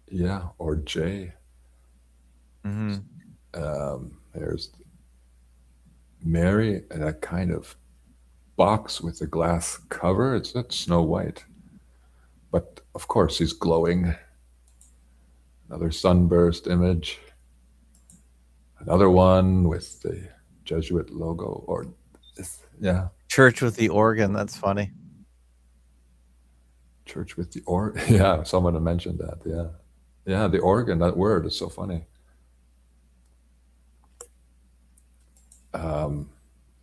Yeah, or J. There's Mary in a kind of box with a glass cover. It's not Snow White, but of course she's glowing. Another sunburst image. Another one with the Jesuit logo, or yeah, church with the organ. That's funny. Church with the organ. Yeah, someone had mentioned that. Yeah, the organ. That word is so funny.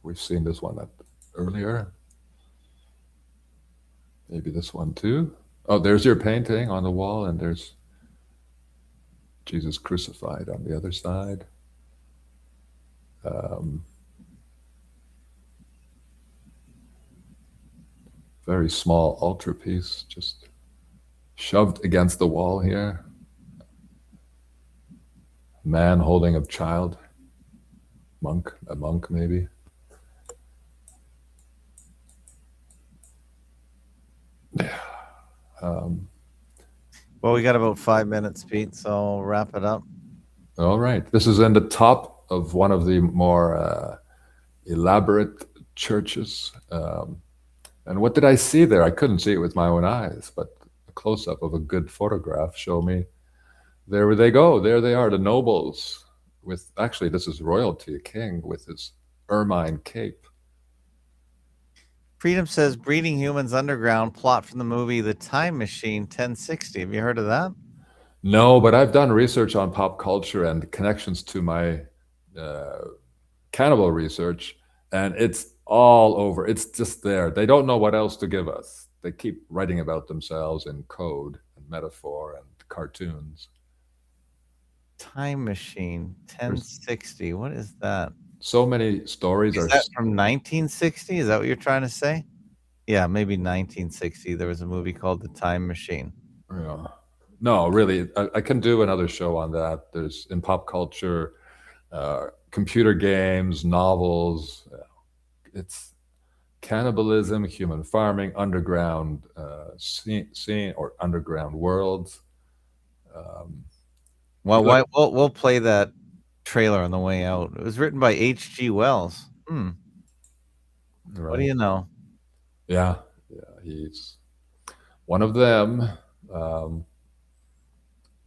We've seen this one earlier. Maybe this one too. Oh, there's your painting on the wall, and there's Jesus crucified on the other side. Very small altarpiece, just shoved against the wall here. Man holding a child. A monk maybe. Well, we got about 5 minutes, Pete, so I'll wrap it up. All right. This is in the top of one of the more elaborate churches. And what did I see there? I couldn't see it with my own eyes, but a close up of a good photograph showed me there they go. There they are, the nobles. With actually, this is royalty, a king with his ermine cape. Freedom says breeding humans underground plot from the movie The Time Machine 1060. Have you heard of that? No, but I've done research on pop culture and connections to my cannibal research, and it's all over. It's just there. They don't know what else to give us. They keep writing about themselves in code and metaphor and cartoons. Time Machine 1060. What is that? So many stories Is are. that from 1960? Is that what you're trying to say? Yeah, maybe 1960. There was a movie called The Time Machine. Yeah. No, really, I can do another show on that. There's in pop culture, computer games, novels. It's cannibalism, human farming, underground scene or underground worlds. Well, Like- we'll play that trailer on the way out. It was written by H.G. Wells. What do right. you know? Yeah, he's one of them.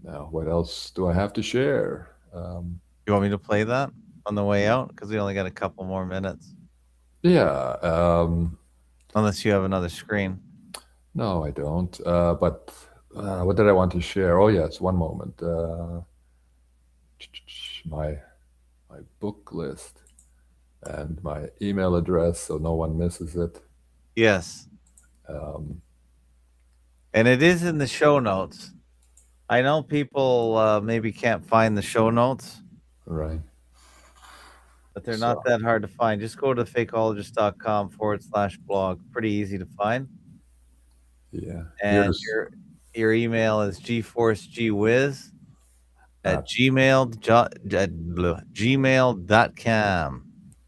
Now, what else do I have to share? You want me to play that on the way out? Because we only got a couple more minutes. Yeah. Unless you have another screen. No, I don't. But what did I want to share? Oh, yes, one moment. My book list and my email address, so no one misses it. Yes. And it is in the show notes. I know people maybe can't find the show notes, Right. but they're not that hard to find. Just go to fakeologist.com/blog. Pretty easy to find. Yeah. And your email is gforcegwiz at gmail.com.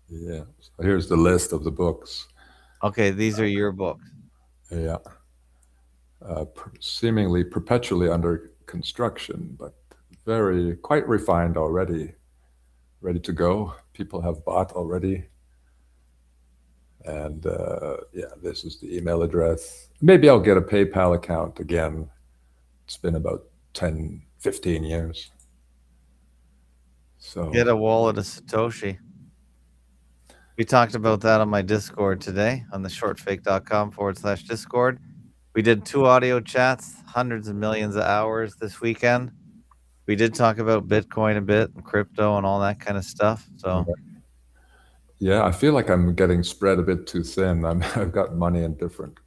Yeah. So here's the list of the books. Okay, these are your books. Yeah. Seemingly perpetually under construction, but quite refined already, ready to go. People have bought already. And this is the email address. Maybe I'll get a PayPal account again. It's been about 10, 15 years. So Get a wallet of Satoshi. We talked about that on my Discord today on the shortfake.com/Discord. We did 2 audio chats, hundreds of millions of hours this weekend. We did talk about Bitcoin a bit and crypto and all that kind of stuff. So yeah, I feel like I'm getting spread a bit too thin. I've got money in different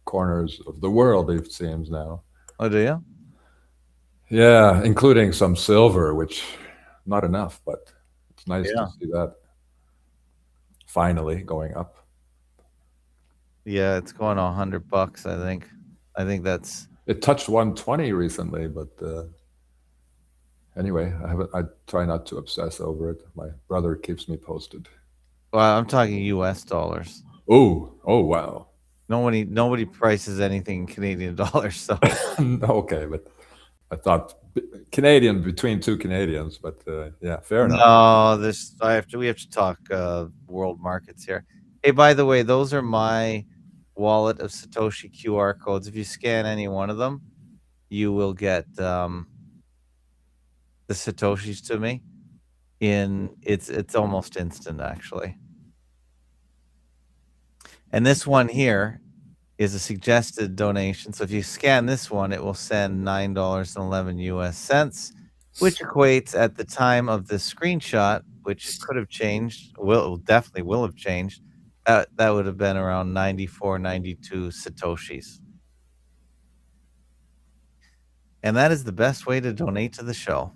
corners of the world, it seems now. Oh, do you? Yeah, including some silver, which not enough, but it's nice to see that finally going up. Yeah, it's going $100, I think. I think that's. It touched 120 recently, but anyway, I try not to obsess over it. My brother keeps me posted. Well, I'm talking U.S. dollars. Oh, wow. Nobody prices anything in Canadian dollars. So okay, but I thought Canadian between two Canadians, but yeah, fair enough. No, we have to talk world markets here. Hey, by the way, those are my wallet of Satoshi QR codes. If you scan any one of them, you will get the Satoshis to me. It's almost instant, actually. And this one here is a suggested donation. So if you scan this one, it will send $9.11, which equates at the time of the screenshot, which could have changed, definitely will have changed. That would have been around 94, 92 Satoshis. And that is the best way to donate to the show.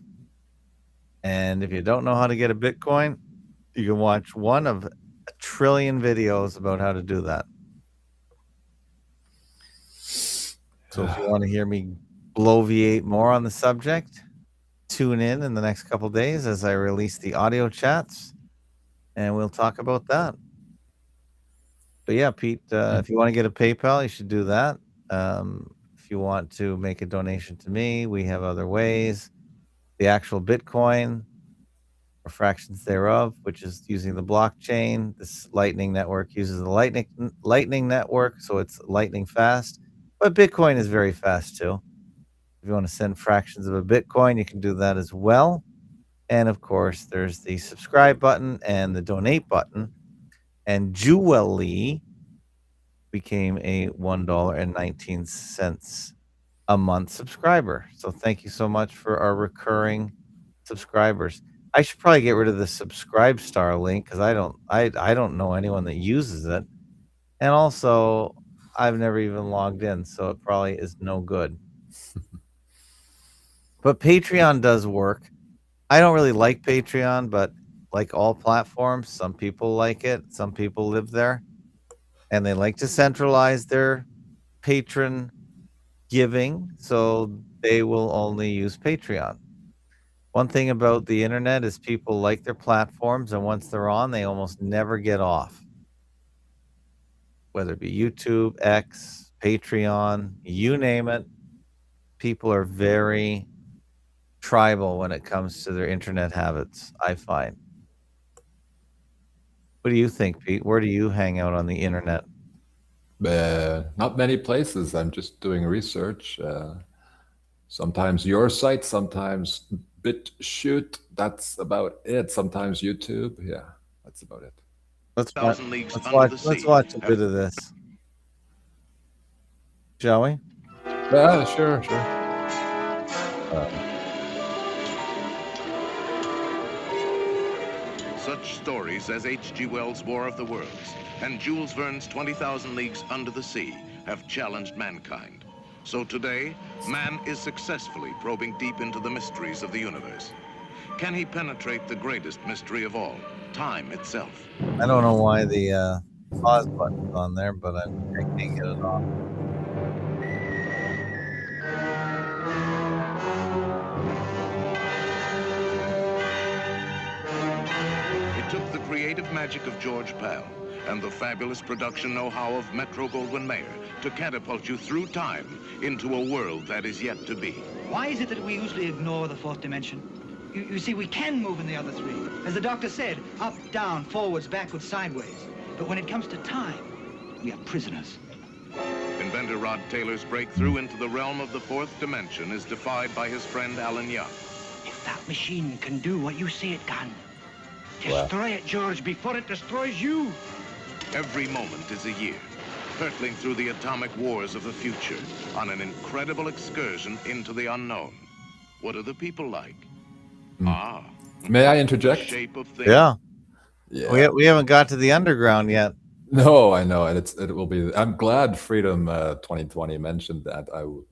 And if you don't know how to get a Bitcoin, you can watch one of a trillion videos about how to do that. So if you want to hear me bloviate more on the subject, tune in the next couple days as I release the audio chats, and we'll talk about that. But yeah, Pete, if you want to get a PayPal, you should do that. If you want to make a donation to me, we have other ways. The actual Bitcoin, or fractions thereof, which is using the blockchain. This Lightning network uses the Lightning network, so it's lightning fast. But Bitcoin is very fast too. If you want to send fractions of a Bitcoin, you can do that as well. And of course, there's the subscribe button and the donate button. And Julie became a $1.19 a month subscriber. So thank you so much for our recurring subscribers. I should probably get rid of the subscribe star link because I don't know anyone that uses it. And also, I've never even logged in, so it probably is no good. But Patreon does work. I don't really like Patreon, but like all platforms, some people like it. Some people live there, and they like to centralize their patron giving, so they will only use Patreon. One thing about the internet is people like their platforms, and once they're on, they almost never get off. Whether it be YouTube, X, Patreon, you name it, people are very tribal when it comes to their internet habits, I find. What do you think, Pete? Where do you hang out on the internet? Not many places. I'm just doing research. Sometimes your site, sometimes BitChute. That's about it. Sometimes YouTube. Yeah, that's about it. Let's watch a bit of this. Shall we? Yeah, sure. Such stories as H.G. Wells' War of the Worlds and Jules Verne's 20,000 Leagues Under the Sea have challenged mankind. So today, man is successfully probing deep into the mysteries of the universe. Can he penetrate the greatest mystery of all, time itself? I don't know why the pause button's on there, but I can't get it off. It took the creative magic of George Pal and the fabulous production know-how of Metro-Goldwyn-Mayer to catapult you through time into a world that is yet to be. Why is it that we usually ignore the fourth dimension? You see, we can move in the other three. As the doctor said, up, down, forwards, backwards, sideways. But when it comes to time, we are prisoners. Inventor Rod Taylor's breakthrough into the realm of the fourth dimension is defied by his friend Alan Young. If that machine can do what you say it can, destroy it, George, before it destroys you. Every moment is a year, hurtling through the atomic wars of the future on an incredible excursion into the unknown. What are the people like? May I interject? The shape of things. Yeah. Yeah. We haven't got to the underground yet. No, I know, and it will be. I'm glad Freedom 2020 mentioned that. I would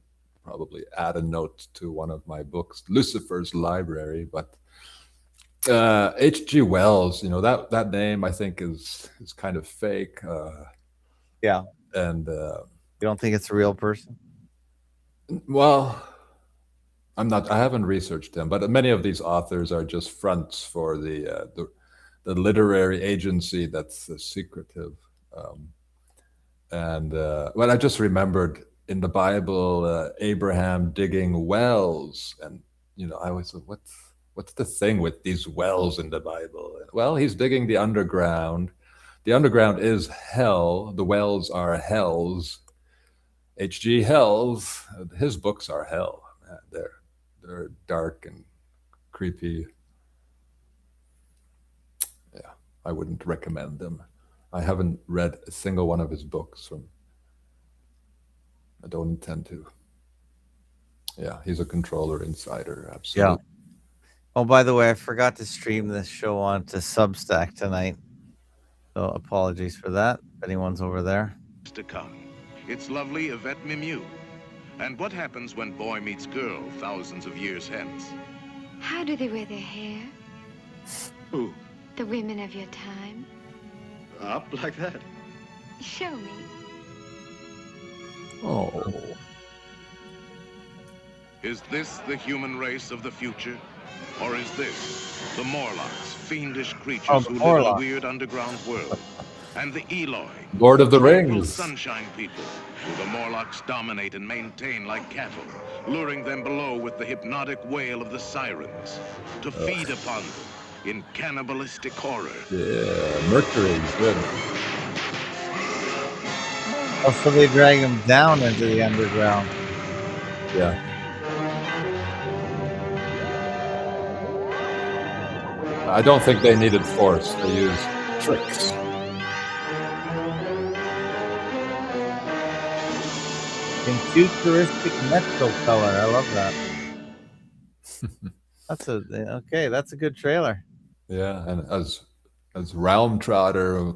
probably add a note to one of my books, Lucifer's Library. But H.G. Wells, that name I think is kind of fake. Yeah. And you don't think it's a real person? Well, I haven't researched them, but many of these authors are just fronts for the literary agency that's secretive. Well, I just remembered in the Bible, Abraham digging wells, and I always thought, what's the thing with these wells in the Bible? Well, he's digging the underground. The underground is hell. The wells are hells. H.G. Wells, his books are hell. They're dark and creepy. Yeah, I wouldn't recommend them. I haven't read a single one of his books. I don't intend to. Yeah, he's a controller insider, absolutely. Yeah. Oh, by the way, I forgot to stream this show onto Substack tonight. So apologies for that, if anyone's over there. To come. It's lovely Yvette Mimieux. And what happens when boy meets girl thousands of years hence? How do they wear their hair? Who? The women of your time. Up like that? Show me. Oh. Is this the human race of the future? Or is this the Morlocks, fiendish Oh, creatures the who live in a Morlock. weird underground world? And the Eloi, Lord of the tranquil Rings. sunshine people, who the Morlocks dominate and maintain like cattle, luring them below with the hypnotic wail of the sirens, to feed upon them in cannibalistic horror. Yeah, Mercury, good. Oh, so they drag him down into the underground. Yeah. I don't think they needed force. They used tricks. In futuristic metro color. I love that. That's okay. That's a good trailer. Yeah, and as Raumtrotter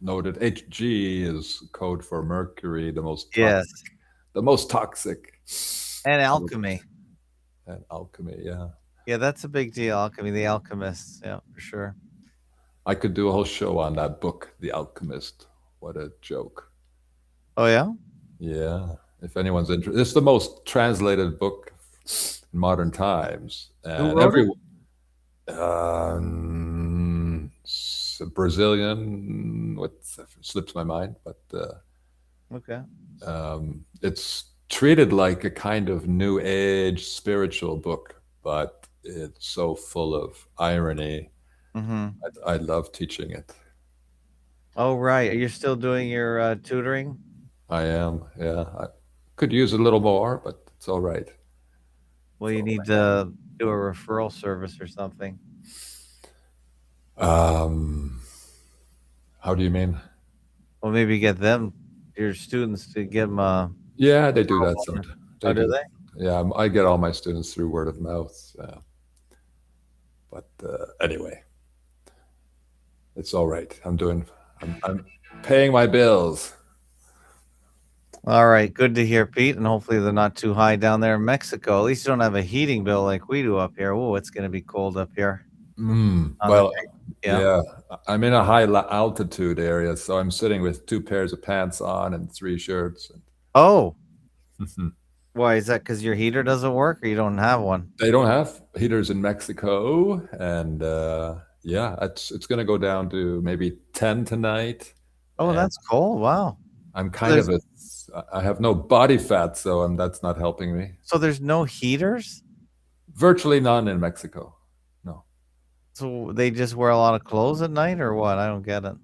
noted, HG is code for Mercury, the most toxic. Yes, The most toxic. and alchemy. And alchemy, yeah. Yeah, that's a big deal. Alchemy, the alchemists. Yeah, for sure. I could do a whole show on that book, The Alchemist. What a joke. Oh yeah. Yeah, if anyone's interested, it's the most translated book in modern times, and wrote it? Brazilian. What slips my mind, but Okay. it's treated like a kind of new age spiritual book, but it's so full of irony. Mm-hmm. I love teaching it. Oh right. You're still doing your tutoring? I am, yeah. I could use a little more, but it's all right. Well, you need to do a referral service or something. How do you mean? Well, maybe get them, your students, to give them. Yeah, they do that sometimes. Oh, do they? Yeah, I get all my students through word of mouth. But anyway, it's all right. I'm paying my bills. All right, good to hear, Pete. And hopefully they're not too high down there in Mexico. At least you don't have a heating bill like we do up here. Oh, it's going to be cold up here. Well, Yeah. yeah, I'm in a high altitude area, so I'm sitting with 2 pairs of pants on and 3 shirts. Oh, why is that? Because your heater doesn't work, or you don't have one? They don't have heaters in Mexico, and yeah, it's going to go down to maybe 10 tonight. Oh, and that's cold. Wow. I'm kind of I have no body fat, so that's not helping me. So there's no heaters? Virtually none in Mexico. No. So they just wear a lot of clothes at night, or what? I don't get it.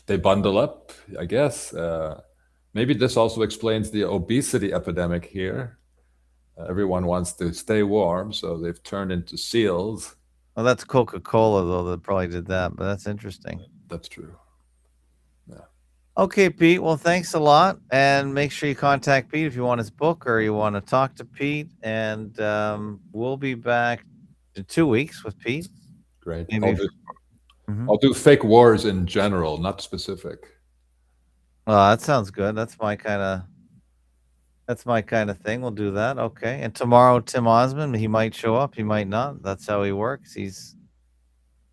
They bundle up, I guess. Maybe this also explains the obesity epidemic here. Everyone wants to stay warm, so they've turned into seals. Well, that's Coca-Cola, though, that probably did that, but that's interesting. That's true. Yeah. Okay, Pete. Well, thanks a lot. And make sure you contact Pete if you want his book or you want to talk to Pete. And we'll be back in 2 weeks with Pete. Great. Maybe I'll do fake wars in general, not specific. Well, that sounds good. That's my kind of thing. We'll do that. Okay. And tomorrow, Tim Osmond, he might show up. He might not. That's how he works. He's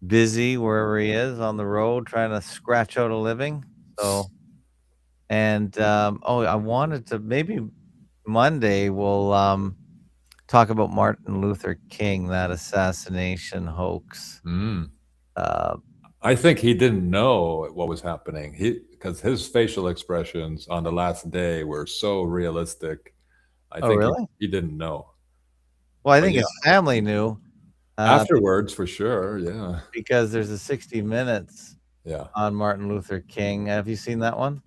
busy wherever he is on the road, trying to scratch out a living. So, and I wanted to maybe Monday we'll talk about Martin Luther King, that assassination hoax. I think he didn't know what was happening. Because his facial expressions on the last day were so realistic. I think really? he didn't know. Well, I think his family knew. Afterwards, for sure, yeah. Because there's a 60 Minutes Yeah. on Martin Luther King. Have you seen that one?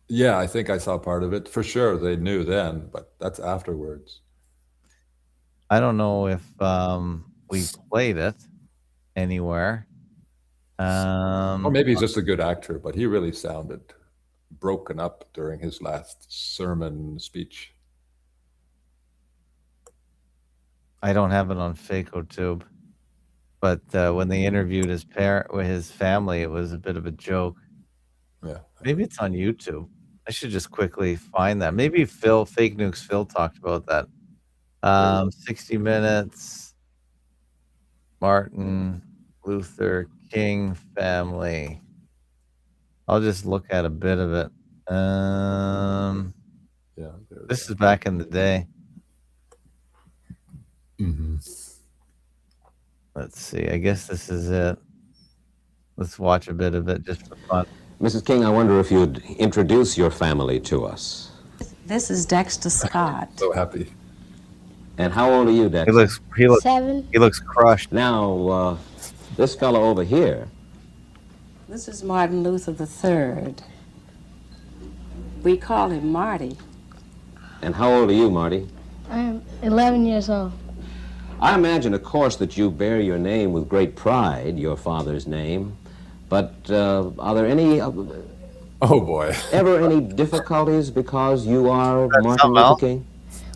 Yeah, I think I saw part of it. For sure, they knew then, but that's afterwards. I don't know if we played it anywhere. Or maybe he's just a good actor, but he really sounded broken up during his last sermon speech. I don't have it on FakeOTube, but when they interviewed his family, it was a bit of a joke. Yeah. Maybe it's on YouTube. I should just quickly find that. Maybe Fake Nukes Phil talked about that. 60 Minutes, Martin Luther King family. I'll just look at a bit of it. Yeah. This is back in the day. Mhm. Let's see. I guess this is it. Let's watch a bit of it just for fun. Mrs. King, I wonder if you'd introduce your family to us. This is Dexter Scott. So happy. And how old are you, He Dexter? looks 7. he looks crushed. Now, this fellow over here, This is Martin Luther III. We call him Marty. and how old are you, Marty? I am 11 years old. I imagine, of course, that you bear your name with great pride, your father's name. But are there Oh boy. ever any difficulties because you are That's Martin something Luther else? King?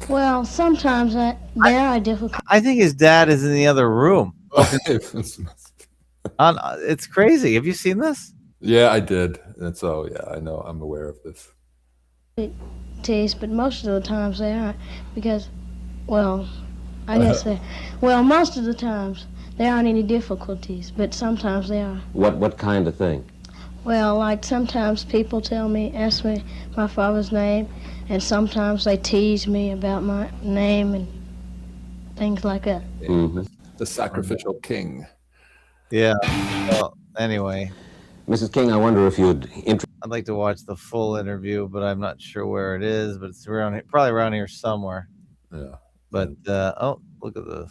Well, sometimes there are difficult. I think his dad is in the other room. It's crazy. Have you seen this? Yeah, I did. And so, yeah, I know. I'm aware of this. Taste, but most of the times they aren't because, well, I guess most of the times there aren't any difficulties, but sometimes they are. What kind of thing? Well, like sometimes people ask me my father's name, and sometimes they tease me about my name and things like that. Mm-hmm. The sacrificial king. Yeah. Well, anyway, Mrs. King, I wonder if you'd I'd like to watch the full interview, but I'm not sure where it is. But it's around here, probably around here somewhere. Yeah. But oh, look at the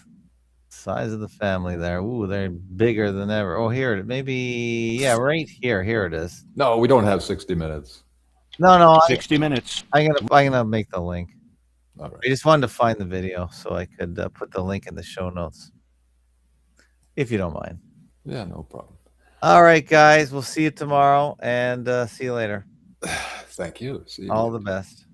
size of the family there. Ooh, they're bigger than ever. Oh, here it maybe. Yeah, right here. Here it is. No, we don't have 60 minutes. No, 60 minutes. I'm gonna make the link. All right. I just wanted to find the video so I could put the link in the show notes, if you don't mind. Yeah, no problem. All right, guys. We'll see you tomorrow, and see you later. Thank you. See you. All the best.